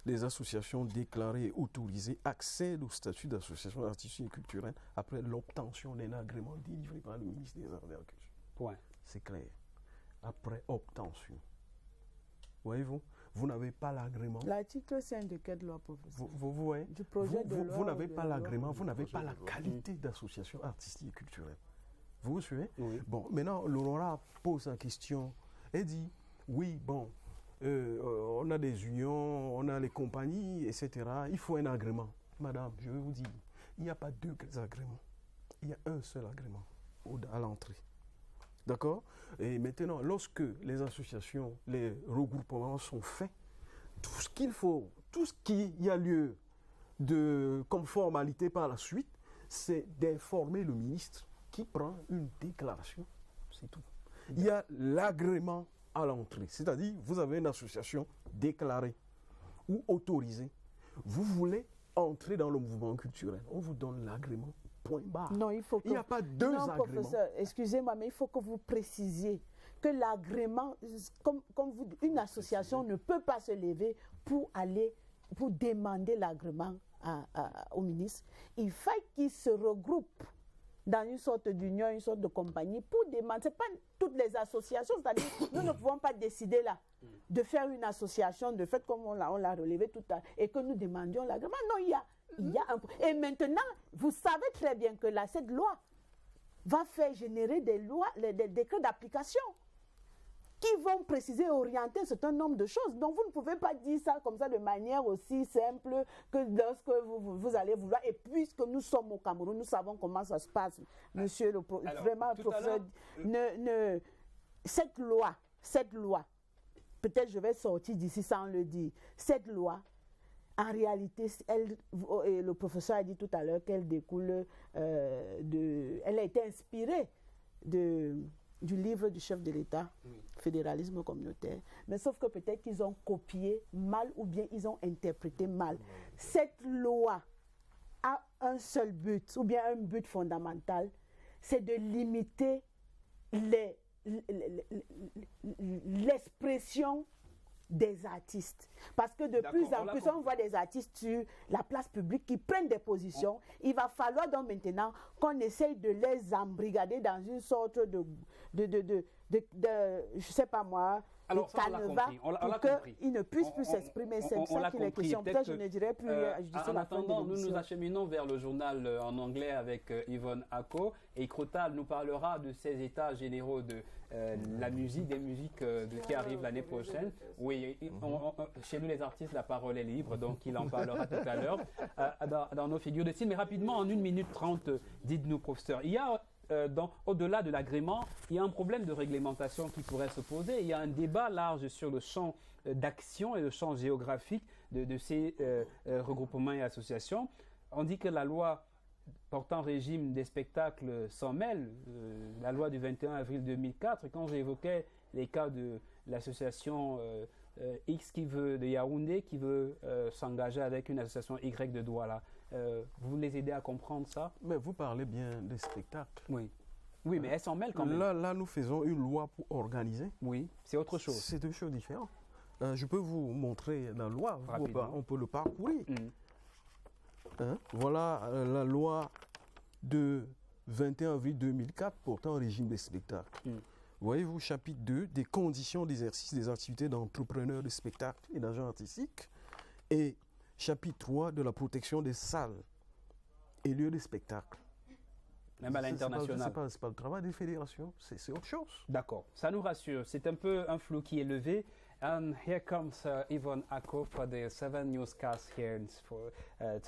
Les associations déclarées et autorisées accèdent au statut d'association artistique et culturelle après l'obtention d'un agrément délivré par le ministre des Arts et de la Culture. Point. C'est clair. Après obtention. Voyez-vous? Vous n'avez pas l'agrément. L'article 5 de quelle loi, professeur? Vous voyez? Du projet de loi. Vous n'avez pas l'agrément, vous n'avez pas la qualité d'association artistique et culturelle. Vous suivez? Oui. Bon, maintenant, l'Aurora pose la question. Elle dit, oui, bon, on a des unions, on a les compagnies, etc. Il faut un agrément. Madame, je vais vous dire, il n'y a pas deux agréments. Il y a un seul agrément à l'entrée. D'accord? Et maintenant, lorsque les associations, les regroupements sont faits, tout ce qu'il faut, tout ce qu'il y a lieu comme formalité par la suite, c'est d'informer le ministre qui prend une déclaration. C'est tout. Il y a l'agrément à l'entrée. C'est-à-dire, vous avez une association déclarée ou autorisée. Vous voulez entrer dans le mouvement culturel. On vous donne l'agrément. Point barre. Non, il faut que... Il n'y a pas deux agréments. Professeur, excusez-moi, mais il faut que vous précisiez que l'agrément, une association ne peut pas se lever pour demander l'agrément au ministre. Il faut qu'il se regroupe dans une sorte d'union, une sorte de compagnie pour demander. Ce n'est pas toutes les associations, c'est-à-dire nous ne pouvons pas décider là de faire une association de fait comme on l'a relevé tout à l'heure et que nous demandions l'agrément. Non, il y a un... Et maintenant, vous savez très bien que cette loi va faire générer des lois, des décrets d'application qui vont préciser et orienter un certain nombre de choses. Donc, vous ne pouvez pas dire ça comme ça de manière aussi simple que lorsque vous allez vouloir. Et puisque nous sommes au Cameroun, nous savons comment ça se passe. Monsieur le professeur, cette loi, peut-être je vais sortir d'ici sans le dire, cette loi, en réalité, le professeur a dit tout à l'heure qu'elle découle elle a été inspirée du livre du chef de l'État, Fédéralisme communautaire. Mais sauf que peut-être qu'ils ont copié mal ou bien ils ont interprété mal. Cette loi a un seul but, ou bien un but fondamental, c'est de limiter l'expression des artistes. Parce que de plus en plus, on voit des artistes sur la place publique qui prennent des positions. Il va falloir donc maintenant qu'on essaye de les embrigader dans une sorte de je sais pas moi, alors, de canevas pour qu'ils ne puissent plus s'exprimer. C'est ça qu'il est question. Peut-être je ne dirais plus. En attendant, nous nous acheminons vers le journal en anglais avec Yvonne Ako. Et Crotal nous parlera de ces états généraux de la musique, des musiques qui arrivent l'année prochaine. Oui, chez nous les artistes, la parole est libre, donc il en parlera tout à l'heure dans nos figures de style. Mais rapidement, en 1 minute 30, dites-nous, professeur, il y a au-delà de l'agrément, il y a un problème de réglementation qui pourrait se poser. Il y a un débat large sur le champ d'action et le champ géographique de ces regroupements et associations. On dit que la loi portant régime des spectacles s'en mêle, la loi du 21 avril 2004. Quand j'évoquais les cas de l'association X de Yaoundé qui veut s'engager avec une association Y de Douala, vous les aidez à comprendre ça? Mais vous parlez bien des spectacles. Oui. Oui, mais elles s'en mêlent quand même. Là, nous faisons une loi pour organiser. Oui, c'est autre chose. C'est deux choses différentes. Je peux vous montrer la loi. On peut le parcourir. Voilà la loi de 21 avril 2004 portant régime des spectacles. Voyez-vous, chapitre 2, des conditions d'exercice des activités d'entrepreneurs de spectacles et d'agents artistiques. Et chapitre 3 de la protection des salles et lieux de spectacle. Même à l'international. C'est pas le travail des fédérations, c'est autre chose. D'accord, ça nous rassure. C'est un peu un flou qui est levé. And here comes Yvonne Ako for the 7 newscast here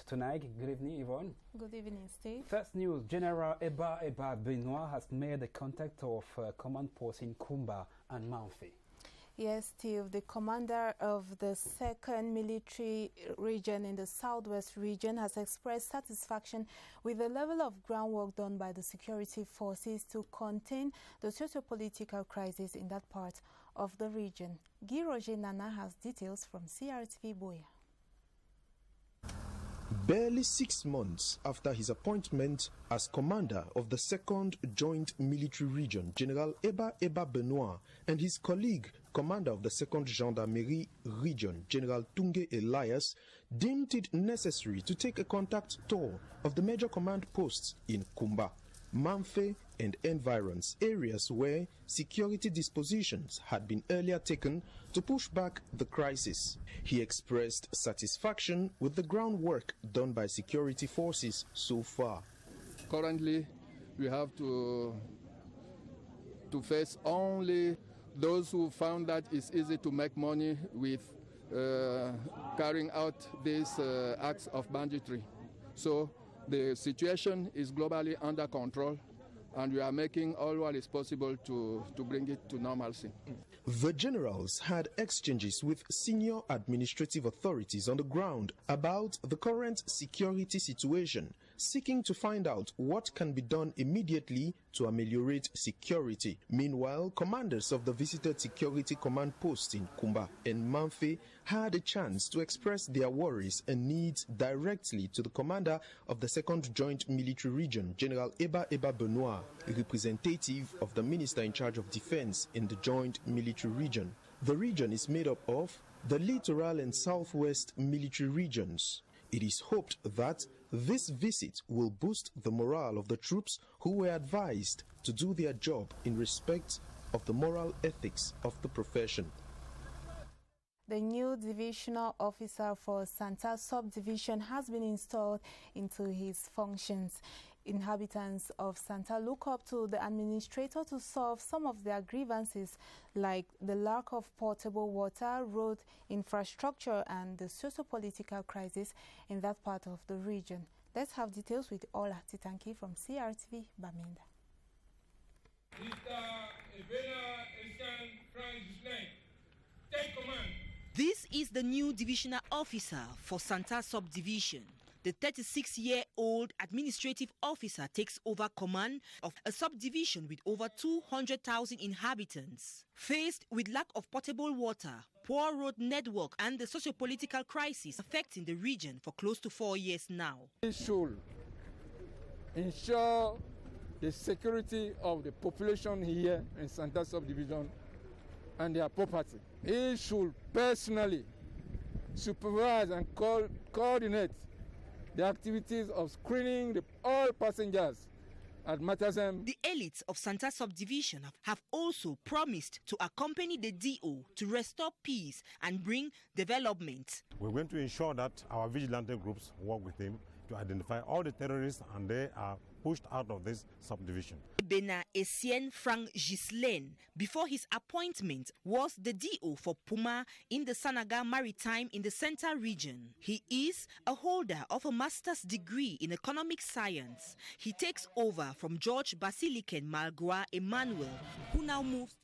tonight. Good evening, Yvonne. Good evening, Steve. First news, General Eba Benoit has made the contact of command posts in Kumba and Manfi. Yes, Steve, the commander of the 2nd Military Region in the Southwest region has expressed satisfaction with the level of groundwork done by the security forces to contain the socio-political crisis in that part of the region. Guy Roger Nana has details from CRTV Boya. Barely 6 months after his appointment as commander of the 2nd Joint Military Region, General Eba Benoit and his colleague, commander of the 2nd Gendarmerie Region, General Tunge Elias, deemed it necessary to take a contact tour of the major command posts in Kumba, Manfe and environs, areas where security dispositions had been earlier taken to push back the crisis. He expressed satisfaction with the groundwork done by security forces so far. Currently, we have to to face only those who found that it's easy to make money with carrying out these acts of banditry. So the situation is globally under control, and we are making all what is possible to bring it to normalcy. The generals had exchanges with senior administrative authorities on the ground about the current security situation, seeking to find out what can be done immediately to ameliorate security. Meanwhile, commanders of the visited security command posts in Kumba and Manfe had a chance to express their worries and needs directly to the commander of the 2nd Joint Military Region, General Eba Benoit, representative of the minister in charge of defense in the Joint Military Region. The region is made up of the littoral and southwest military regions. It is hoped that this visit will boost the morale of the troops who were advised to do their job in respect of the moral ethics of the profession. The new divisional officer for Santa subdivision has been installed into his functions. Inhabitants of Santa look up to the administrator to solve some of their grievances, like the lack of potable water, road infrastructure, and the socio-political crisis in that part of the region. Let's have details with Ola Titanki from CRTV Bamenda. This is the new divisional officer for Santa subdivision. The 36-year-old administrative officer takes over command of a subdivision with over 200,000 inhabitants. Faced with lack of potable water, poor road network, and the socio-political crisis affecting the region for close to 4 years now. It should ensure the security of the population here in Santa subdivision and their property. It should personally supervise and coordinate the activities of screening all passengers at Matazem. The elites of Santa subdivision have also promised to accompany the DO to restore peace and bring development. We're going to ensure that our vigilante groups work with him to identify all the terrorists, and they are pushed out of this subdivision. Bena Essien Frank Gislaine, before his appointment, was the DO for Puma in the Sanaga Maritime in the Center region. He is a holder of a master's degree in economic science. He takes over from George Basilican Malgua Emmanuel, who now moves to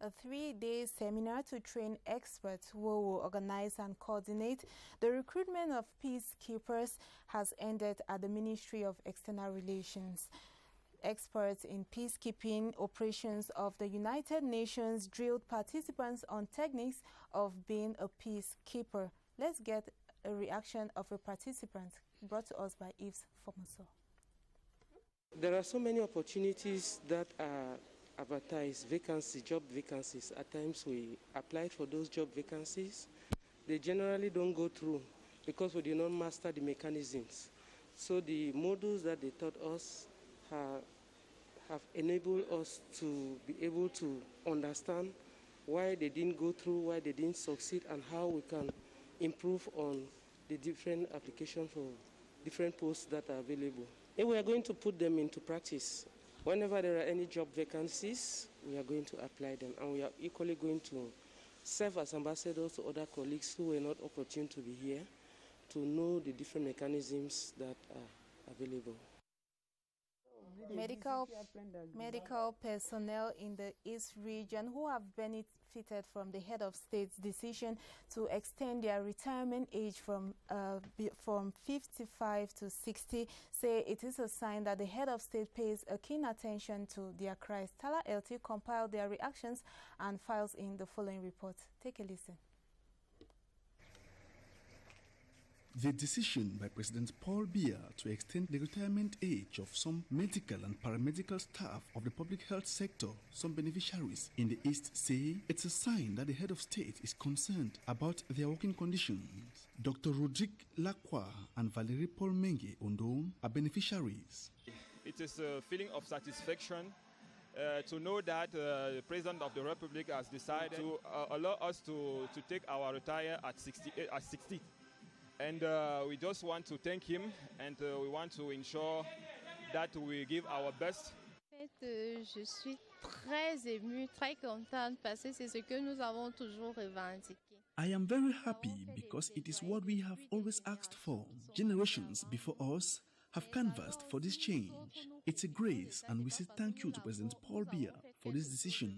a 3-day seminar to train experts who will organize and coordinate the recruitment of peacekeepers has ended at the Ministry of External Relations. Experts in peacekeeping operations of the United Nations drilled participants on techniques of being a peacekeeper. Let's get a reaction of a participant brought to us by Yves Fomoso. There are so many opportunities that are advertise vacancies, job vacancies. At times we applied for those job vacancies. They generally don't go through because we did not master the mechanisms. So the modules that they taught us have enabled us to be able to understand why they didn't go through, why they didn't succeed, and how we can improve on the different applications for different posts that are available. And we are going to put them into practice. Whenever there are any job vacancies, we are going to apply them, and we are equally going to serve as ambassadors to other colleagues who were not opportune to be here to know the different mechanisms that are available. Medical personnel in the East region who have benefited from the head of state's decision to extend their retirement age from 55 to 60 say it is a sign that the head of state pays a keen attention to their cries. Tala LT compiled their reactions and files in the following report. Take a listen. The decision by President Paul Biya to extend the retirement age of some medical and paramedical staff of the public health sector, some beneficiaries in the East, say it's a sign that the head of state is concerned about their working conditions. Dr. Rodrigue Lacroix and Valérie Paul Menge Ondom are beneficiaries. It is a feeling of satisfaction to know that the President of the Republic has decided to allow us to take our retire at 60. And we just want to thank him, and we want to ensure that we give our best. Je suis très émue, très contente parce que c'est ce que nous avons toujours revendiqué. I am very happy because it is what we have always asked for. Generations before us have canvassed for this change. It's a grace, and we say thank you to President Paul Biya for this decision.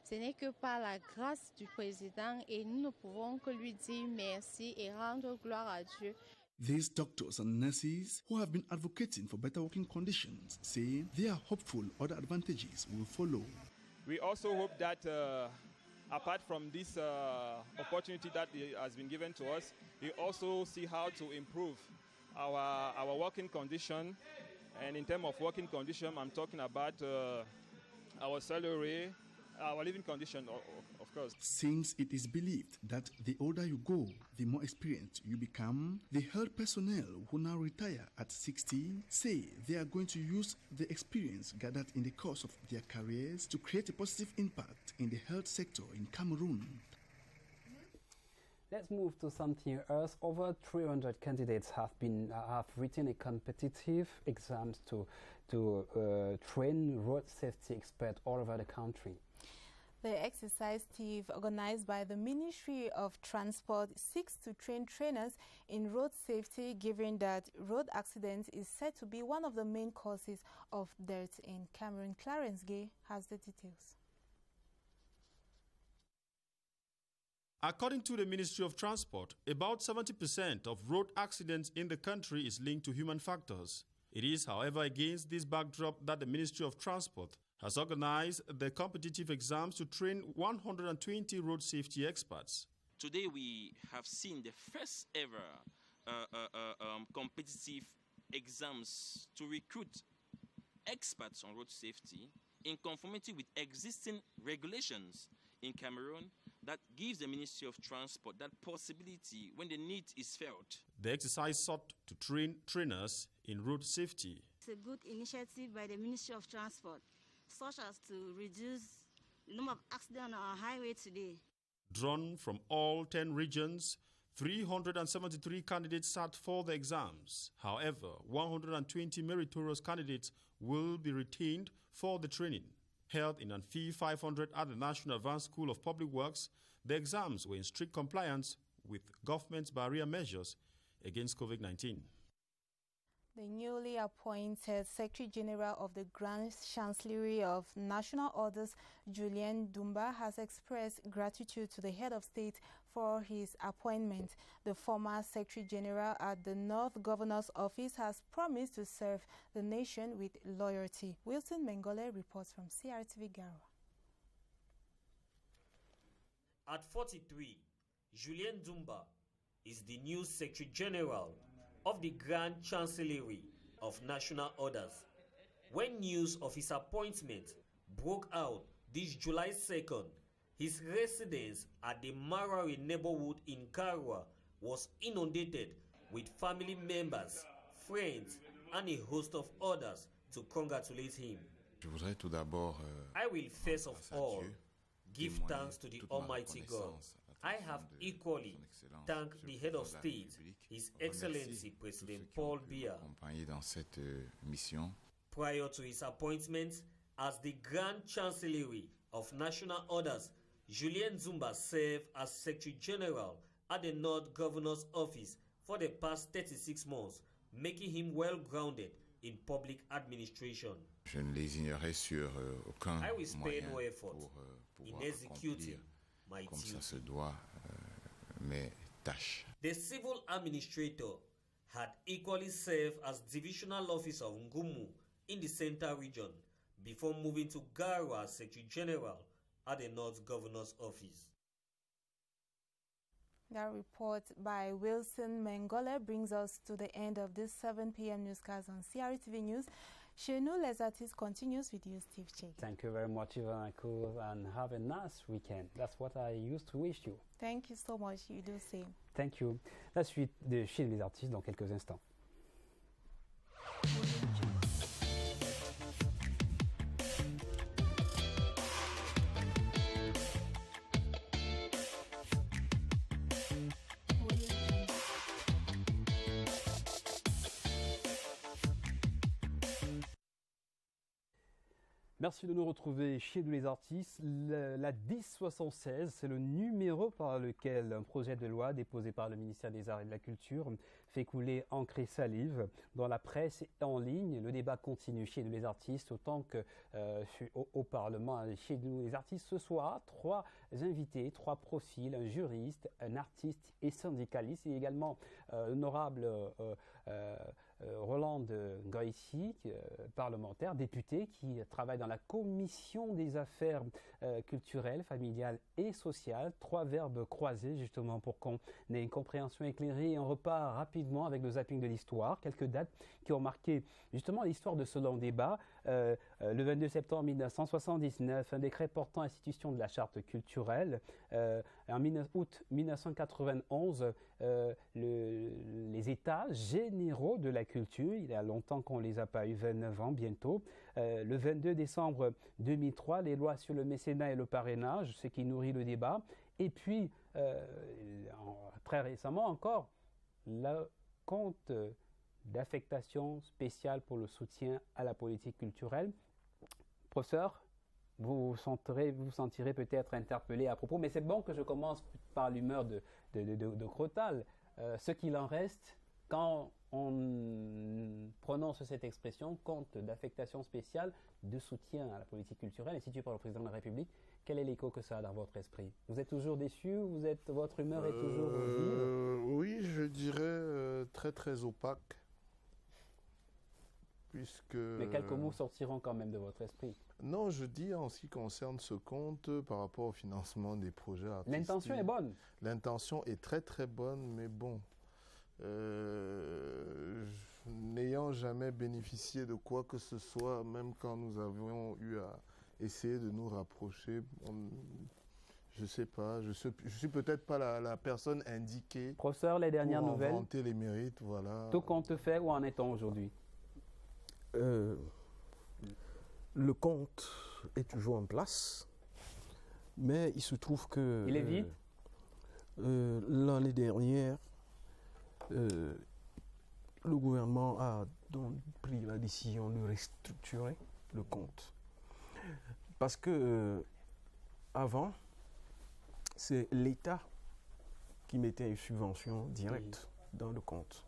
Ce n'est que par la grâce du président et nous ne pouvons que lui dire merci et rendre gloire à Dieu. These doctors and nurses who have been advocating for better working conditions say they are hopeful other advantages will follow. We also hope that apart from this opportunity that has been given to us, we also see how to improve our working condition. And in terms of working condition, I'm talking about our salary, our living condition, of course. Since it is believed that the older you go, the more experienced you become, the health personnel who now retire at 60 say they are going to use the experience gathered in the course of their careers to create a positive impact in the health sector in Cameroon. Let's move to something else. Over 300 candidates have written a competitive exams to train road safety experts all over the country. The exercise, Steve, organized by the Ministry of Transport, seeks to train trainers in road safety, given that road accidents is said to be one of the main causes of death in Cameroon. Clarence Gay has the details. According to the Ministry of Transport, about 70% of road accidents in the country is linked to human factors. It is, however, against this backdrop that the Ministry of Transport has organized the competitive exams to train 120 road safety experts. Today we have seen the first ever competitive exams to recruit experts on road safety in conformity with existing regulations in Cameroon that gives the Ministry of Transport that possibility when the need is felt. The exercise sought to train trainers in road safety. It's a good initiative by the Ministry of Transport, such as to reduce the number of accidents on our highway today. Drawn from all 10 regions, 373 candidates sat for the exams. However, 120 meritorious candidates will be retained for the training. Held in Amphi 500 at the National Advanced School of Public Works, the exams were in strict compliance with government's barrier measures against COVID-19. The newly appointed Secretary General of the Grand Chancellery of National Orders, Julien Dumba, has expressed gratitude to the head of state for his appointment. The former Secretary General at the North Governor's Office has promised to serve the nation with loyalty. Wilson Mengole reports from CRTV Garo. At 43, Julien Dumba is the new Secretary General of the Grand Chancellery of National Orders. When news of his appointment broke out this July 2nd, his residence at the Marawi neighborhood in Karwa was inundated with family members, friends, and a host of others to congratulate him. I will first of all give thanks to the Almighty God. I have equally thanked the head of state, His Excellency President Paul Biya. Prior to his appointment as the Grand Chancellery of National Orders, Julien Dumba served as Secretary General at the North Governor's Office for the past 36 months, making him well-grounded in public administration. I will spare no effort in executing my duty. The civil administrator had equally served as divisional officer of Ngumu in the Central Region before moving to Garwa as Secretary General at the North Governor's Office. That report by Wilson Mengole brings us to the end of this 7 p.m. newscast on CRTV News. Chez nous, les artistes continues with you, Steve Chege. Thank you very much, Ivan Akou, and have a nice weekend. That's what I used to wish you. Thank you so much. You do the same. Thank you. La suite de Chez les artistes dans quelques instants. Merci de nous retrouver chez nous les artistes. La 1076, c'est le numéro par lequel un projet de loi déposé par le ministère des Arts et de la Culture fait couler encre et salive dans la presse et en ligne. Le débat continue chez nous les artistes autant que au Parlement. Chez nous les artistes ce soir, 3 invités, 3 profils, un juriste, un artiste et syndicaliste et également l'honorable Roland Goïti, parlementaire, député, qui travaille dans la commission des affaires culturelles, familiales et sociales. 3 verbes croisés justement pour qu'on ait une compréhension éclairée et on repart rapidement avec le zapping de l'histoire. Quelques dates qui ont marqué justement l'histoire de ce long débat. Le 22 septembre 1979, un décret portant institution de la charte culturelle. En août 1991, les états généraux de la culture, il y a longtemps qu'on ne les a pas eu, 29 ans bientôt. Le 22 décembre 2003, les lois sur le mécénat et le parrainage, ce qui nourrit le débat. Et puis, très récemment encore, le compte d'affectation spéciale pour le soutien à la politique culturelle. Professeur, vous vous sentirez peut-être interpellé à propos, mais c'est bon que je commence par l'humeur de Crotal. Ce qu'il en reste, quand on prononce cette expression, compte d'affectation spéciale de soutien à la politique culturelle, institué par le président de la République, quel est l'écho que ça a dans votre esprit? Vous êtes toujours déçu? Votre humeur est toujours vive? Oui, je dirais très très opaque. Puisque... Mais quelques mots sortiront quand même de votre esprit. Non, je dis en ce qui concerne ce compte par rapport au financement des projets artistiques. L'intention est bonne. L'intention est très très bonne, mais bon, n'ayant jamais bénéficié de quoi que ce soit, même quand nous avions eu à essayer de nous rapprocher, je ne sais pas, je suis peut-être pas la personne indiquée. Professeur, les dernières pour nouvelles. Inventer les mérites, voilà. Tout compte fait, où en est-on aujourd'hui? Le compte est toujours en place, mais il se trouve que... Il est vide? L'année dernière, le gouvernement a donc pris la décision de restructurer le compte. Parce que avant, c'est l'État qui mettait une subvention directe dans le compte.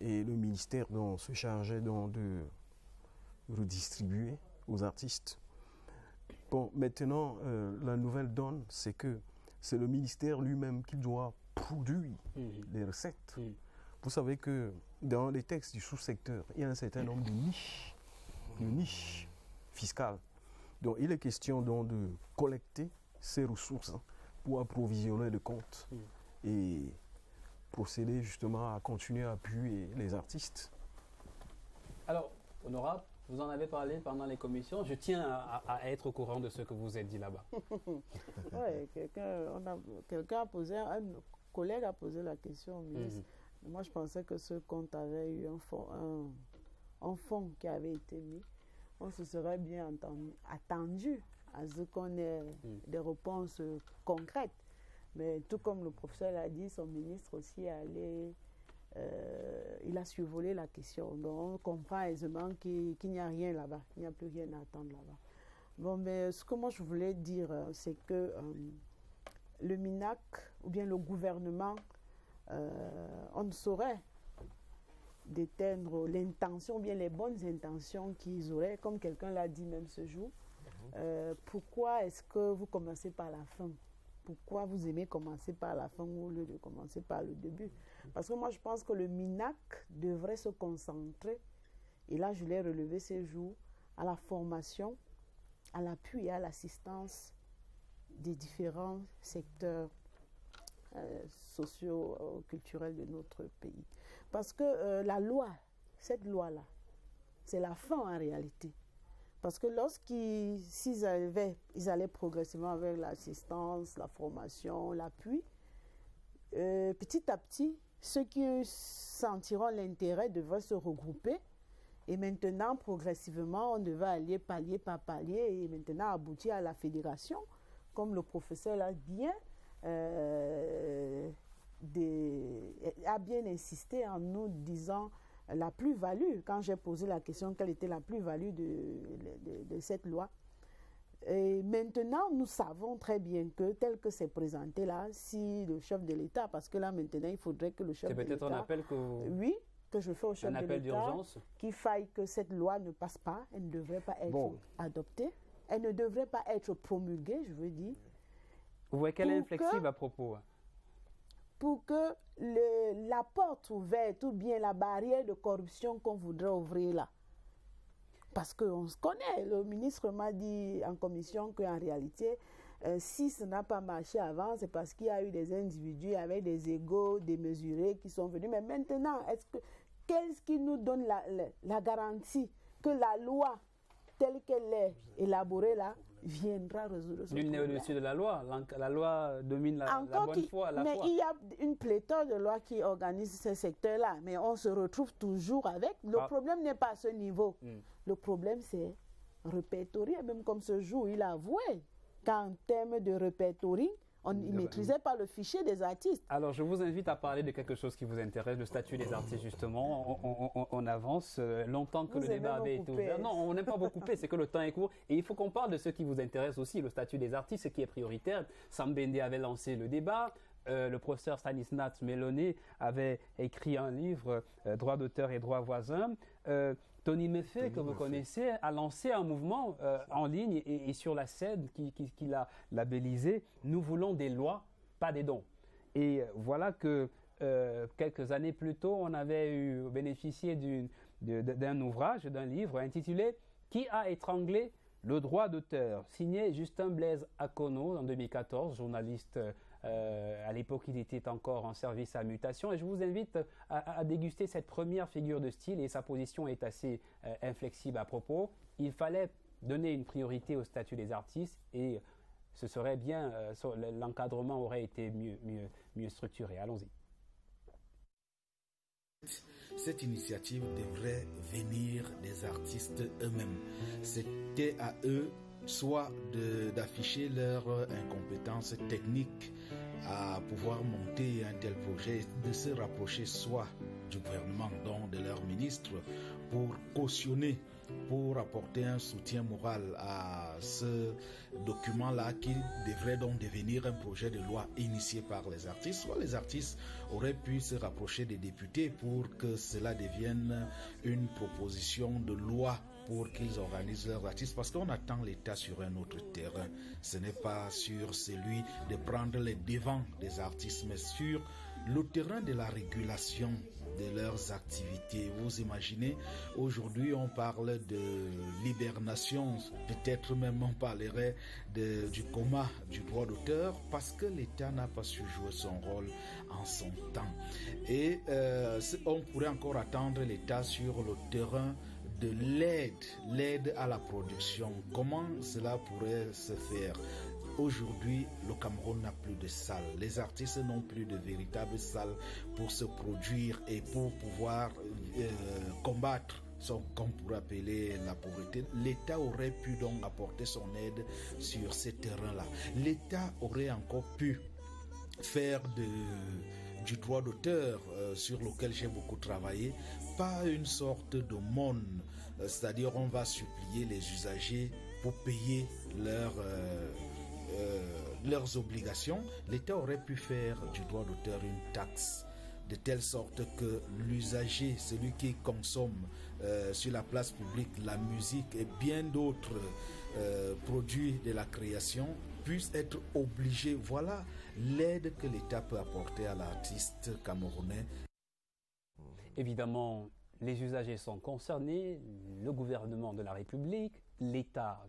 Et le ministère donc, se chargeait donc de redistribuer aux artistes. Bon, maintenant, la nouvelle donne, c'est que c'est le ministère lui-même qui doit produire les recettes. Vous savez que dans les textes du sous-secteur, il y a un certain nombre de niches fiscales. Donc, il est question donc de collecter ces ressources pour approvisionner le compte et procéder justement à continuer à appuyer les artistes. Alors, honorable, vous en avez parlé pendant les commissions. Je tiens à être au courant de ce que vous avez dit là-bas. Oui, quelqu'un a posé, un collègue a posé la question au ministre. Moi, je pensais que ce compte avait eu un fonds qui avait été mis. On se serait bien attendu à ce qu'on ait des réponses concrètes. Mais tout comme le professeur l'a dit, son ministre aussi il a survolé la question. Donc on comprend aisément qu'il n'y a rien là-bas, il n'y a plus rien à attendre là-bas. Bon, mais ce que moi je voulais dire, c'est que le MINAC ou bien le gouvernement, on ne saurait déteindre l'intention, bien les bonnes intentions qu'ils auraient, comme quelqu'un l'a dit même ce jour. Pourquoi est-ce que vous commencez par la fin? Pourquoi vous aimez commencer par la fin au lieu de commencer par le début? Parce que moi, je pense que le MINAC devrait se concentrer, et là, je l'ai relevé ces jours, à la formation, à l'appui et à l'assistance des différents secteurs socio-culturels de notre pays. Parce que la loi, cette loi-là, c'est la fin en réalité. Parce que s'ils allaient progressivement avec l'assistance, la formation, l'appui, petit à petit, ceux qui sentiront l'intérêt devraient se regrouper. Et maintenant, progressivement, on devait aller palier par palier et maintenant aboutir à la fédération, comme le professeur l'a bien insisté en nous disant la plus-value, quand j'ai posé la question, quelle était la plus-value de cette loi. Et maintenant, nous savons très bien que, tel que c'est présenté là, si le chef de l'État, parce que là maintenant, il faudrait que le chef de l'État... C'est peut-être un appel que... Oui, que je fais au chef de l'État, qu'il faille que cette loi ne passe pas, elle ne devrait pas être adoptée, elle ne devrait pas être promulguée, je veux dire. Vous voyez qu'elle est inflexible à propos. Pour que la porte ouverte ou bien la barrière de corruption qu'on voudrait ouvrir là, parce qu'on se connaît, le ministre m'a dit en commission qu'en réalité, si ça n'a pas marché avant, c'est parce qu'il y a eu des individus avec des égos démesurés qui sont venus. Mais maintenant, qu'est-ce qui nous donne la garantie que la loi telle qu'elle est élaborée là viendra résoudre ce problème? Nul n'est au-dessus de la loi. La loi domine la bonne foi. Mais il y a une pléthore de lois qui organisent ce secteur-là, mais on se retrouve toujours avec. Le problème n'est pas à ce niveau. Le problème, c'est répertorier. Même comme ce jour, il a avoué qu'en termes de répertorier, on ne maîtrisait pas le fichier des artistes. Alors, je vous invite à parler de quelque chose qui vous intéresse, le statut des artistes, justement. On avance longtemps que le débat avait été ouvert. Non, on n'aime pas beaucoup couper, c'est que le temps est court. Et il faut qu'on parle de ce qui vous intéresse aussi, le statut des artistes, ce qui est prioritaire. Sam Bende avait lancé le débat. Le professeur Stanislas Meloni avait écrit un livre, Droits d'auteur et droits voisins. Tony Mefe, que vous connaissez, a lancé un mouvement en ligne et sur la scène qu'il a labellisé « Nous voulons des lois, pas des dons ». Et voilà que quelques années plus tôt, on avait bénéficié d'un ouvrage, d'un livre intitulé « Qui a étranglé le droit d'auteur ?» signé Justin Blaise Akono en 2014, journaliste. À l'époque, il était encore en service à mutation. Et je vous invite à déguster cette première figure de style. Et sa position est assez inflexible à propos. Il fallait donner une priorité au statut des artistes. Et ce serait bien, l'encadrement aurait été mieux structuré. Allons-y. Cette initiative devrait venir des artistes eux-mêmes. C'était à eux soit d'afficher leur incompétence technique à pouvoir monter un tel projet, de se rapprocher soit du gouvernement, donc de leur ministre, pour cautionner, pour apporter un soutien moral à ce document-là qui devrait donc devenir un projet de loi initié par les artistes. Soit les artistes auraient pu se rapprocher des députés pour que cela devienne une proposition de loi pour qu'ils organisent leurs artistes, parce qu'on attend l'État sur un autre terrain. Ce n'est pas sur celui de prendre les devants des artistes, mais sur le terrain de la régulation de leurs activités. Vous imaginez, aujourd'hui on parle de l'hibernation, peut-être même on parlerait du coma du droit d'auteur, parce que l'État n'a pas su jouer son rôle en son temps. Et on pourrait encore attendre l'État sur le terrain de l'aide à la production. Comment cela pourrait se faire? Aujourd'hui, le Cameroun n'a plus de salles. Les artistes n'ont plus de véritables salles pour se produire et pour pouvoir combattre ce qu'on pourrait appeler la pauvreté. L'État aurait pu donc apporter son aide sur ces terrains-là. L'État aurait encore pu faire du droit d'auteur sur lequel j'ai beaucoup travaillé, pas une sorte d'aumône, c'est-à-dire on va supplier les usagers pour payer leurs obligations. L'État aurait pu faire du droit d'auteur une taxe, de telle sorte que l'usager, celui qui consomme sur la place publique la musique et bien d'autres produits de la création, puisse être obligé. Voilà l'aide que l'État peut apporter à l'artiste camerounais. Évidemment, les usagers sont concernés, le gouvernement de la République, l'État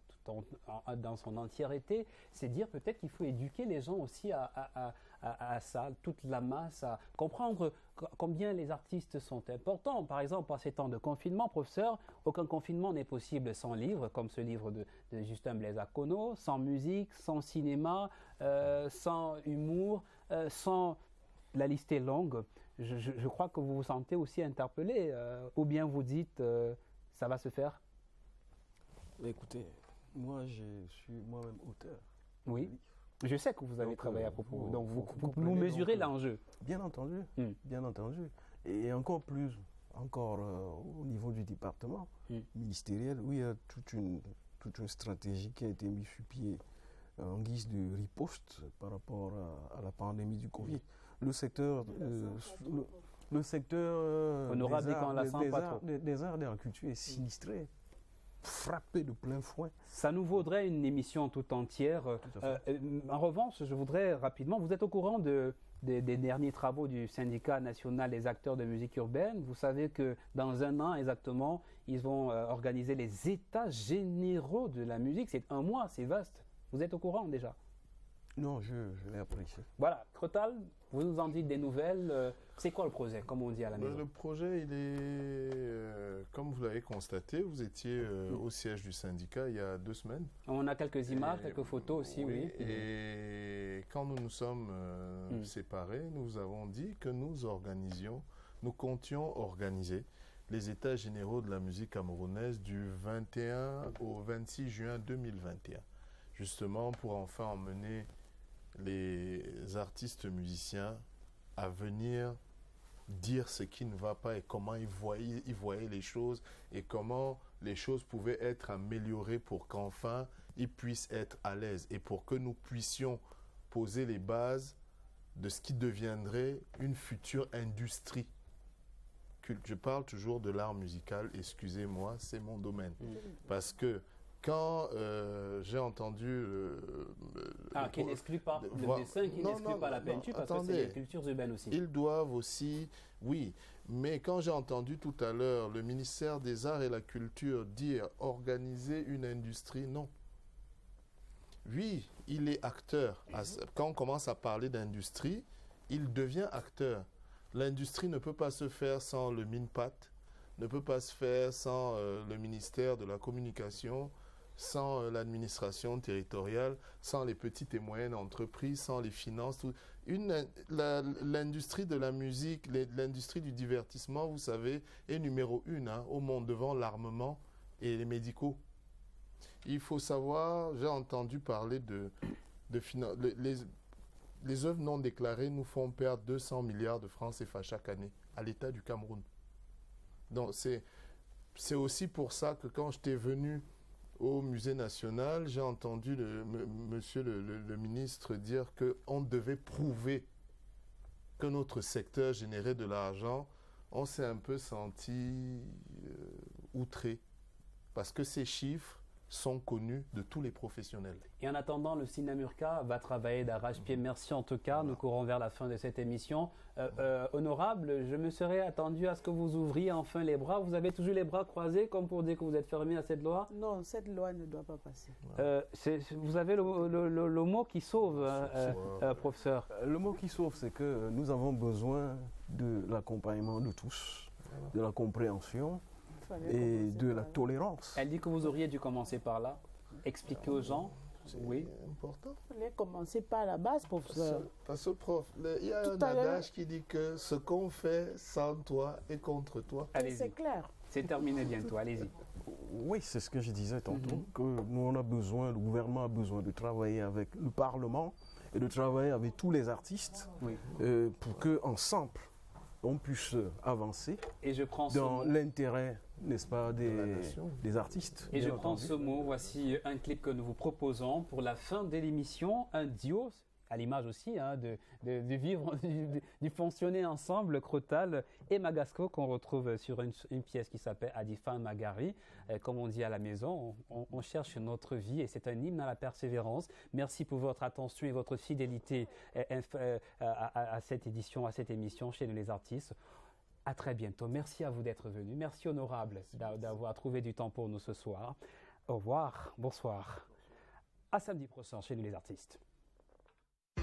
dans son entièreté. C'est dire peut-être qu'il faut éduquer les gens aussi à ça, toute la masse, à comprendre combien les artistes sont importants. Par exemple, en ces temps de confinement, professeur, aucun confinement n'est possible sans livre, comme ce livre de Justin Blaise Akono, sans musique, sans cinéma, sans humour, sans... La liste est longue. Je crois que vous vous sentez aussi interpellé, ou bien vous dites ça va se faire? Écoutez, moi je suis moi-même auteur. Oui, je sais que vous avez travaillé à propos, donc vous mesurez l'enjeu. Bien entendu, bien entendu. Et encore plus encore au niveau du département ministériel, où il y a toute une stratégie qui a été mise sur pied en guise de riposte par rapport à la pandémie du Covid. Le secteur des arts et de la culture est sinistré, frappé de plein fouet. Ça nous vaudrait une émission tout entière. En revanche, je voudrais rapidement, vous êtes au courant des derniers travaux du syndicat national des acteurs de musique urbaine. Vous savez que dans un an exactement, ils vont organiser les états généraux de la musique. C'est un mois, c'est vaste. Vous êtes au courant déjà? Non, je l'ai apprécié. Voilà, Crotal, vous nous en dites des nouvelles. C'est quoi le projet, comme on dit à la maison? Le projet, il est, comme vous l'avez constaté, vous étiez au siège du syndicat il y a 2 semaines. On a quelques images, quelques photos aussi, oui. Et quand nous nous sommes séparés, nous avons dit que nous comptions organiser les états généraux de la musique camerounaise du 21 au 26 juin 2021. Justement pour enfin emmener les artistes musiciens à venir dire ce qui ne va pas et comment ils voyaient les choses et comment les choses pouvaient être améliorées pour qu'enfin ils puissent être à l'aise et pour que nous puissions poser les bases de ce qui deviendrait une future industrie. Je parle toujours de l'art musical, excusez-moi, c'est mon domaine. Parce que quand j'ai entendu... qui n'exclut pas le dessin, qui n'exclut pas la peinture, parce que c'est des cultures urbaines aussi. Ils doivent aussi, oui, mais quand j'ai entendu tout à l'heure le ministère des Arts et la Culture dire organiser une industrie, non. Oui, il est acteur. Quand on commence à parler d'industrie, il devient acteur. L'industrie ne peut pas se faire sans le MINPAT, ne peut pas se faire sans le ministère de la Communication, sans l'administration territoriale, sans les petites et moyennes entreprises, sans les finances. L'industrie de la musique, l'industrie du divertissement, vous savez, est numéro 1 au monde devant l'armement et les médicaux. Il faut savoir, j'ai entendu parler les œuvres non déclarées nous font perdre 200 milliards de francs CFA chaque année à l'État du Cameroun. Donc c'est aussi pour ça que quand j'étais venu au musée national, j'ai entendu monsieur le ministre dire qu'on devait prouver que notre secteur générait de l'argent. On s'est un peu senti outré parce que ces chiffres sont connus de tous les professionnels. Et en attendant, le Sinamurka va travailler d'arrache-pied. Merci en tout cas. Nous courons vers la fin de cette émission. Honorable, je me serais attendu à ce que vous ouvriez enfin les bras. Vous avez toujours les bras croisés comme pour dire que vous êtes fermé à cette loi? Non, cette loi ne doit pas passer. Vous avez le mot qui sauve, professeur. Le mot qui sauve, c'est que nous avons besoin de l'accompagnement de tous, de la compréhension et de la tolérance. Elle dit que vous auriez dû commencer par là, expliquer aux gens. Oui. C'est important. Il fallait commencer par la base, professeur. Parce que, prof, il y a un adage qui dit que ce qu'on fait sans toi est contre toi. C'est clair. C'est terminé bientôt, allez-y. Oui, c'est ce que je disais tantôt, que nous, le gouvernement a besoin de travailler avec le Parlement et de travailler avec tous les artistes pour qu'ensemble, on puisse avancer dans l'intérêt, n'est-ce pas, des artistes. Et je prends ce mot, voici un clip que nous vous proposons pour la fin de l'émission, un duo, à l'image aussi de vivre, du fonctionner ensemble, Crotal et Magasco, qu'on retrouve sur une pièce qui s'appelle Adifan Magari. Comme on dit à la maison, on cherche notre vie et c'est un hymne à la persévérance. Merci pour votre attention et votre fidélité à cette édition, à cette émission chez nous les artistes. À très bientôt. Merci à vous d'être venus. Merci honorable d'avoir trouvé du temps pour nous ce soir. Au revoir, bonsoir. À samedi prochain chez nous les artistes.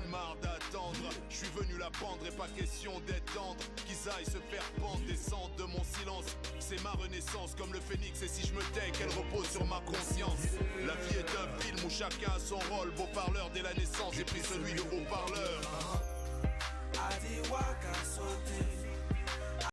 Marre d'attendre, je suis venu la pendre et pas question d'étendre. Qu'ils aillent se faire pendre, descendre de mon silence. C'est ma renaissance comme le phénix et si je me tais qu'elle repose sur ma conscience. La vie est un film où chacun a son rôle. Beau parleur dès la naissance, j'ai pris celui de haut parleur.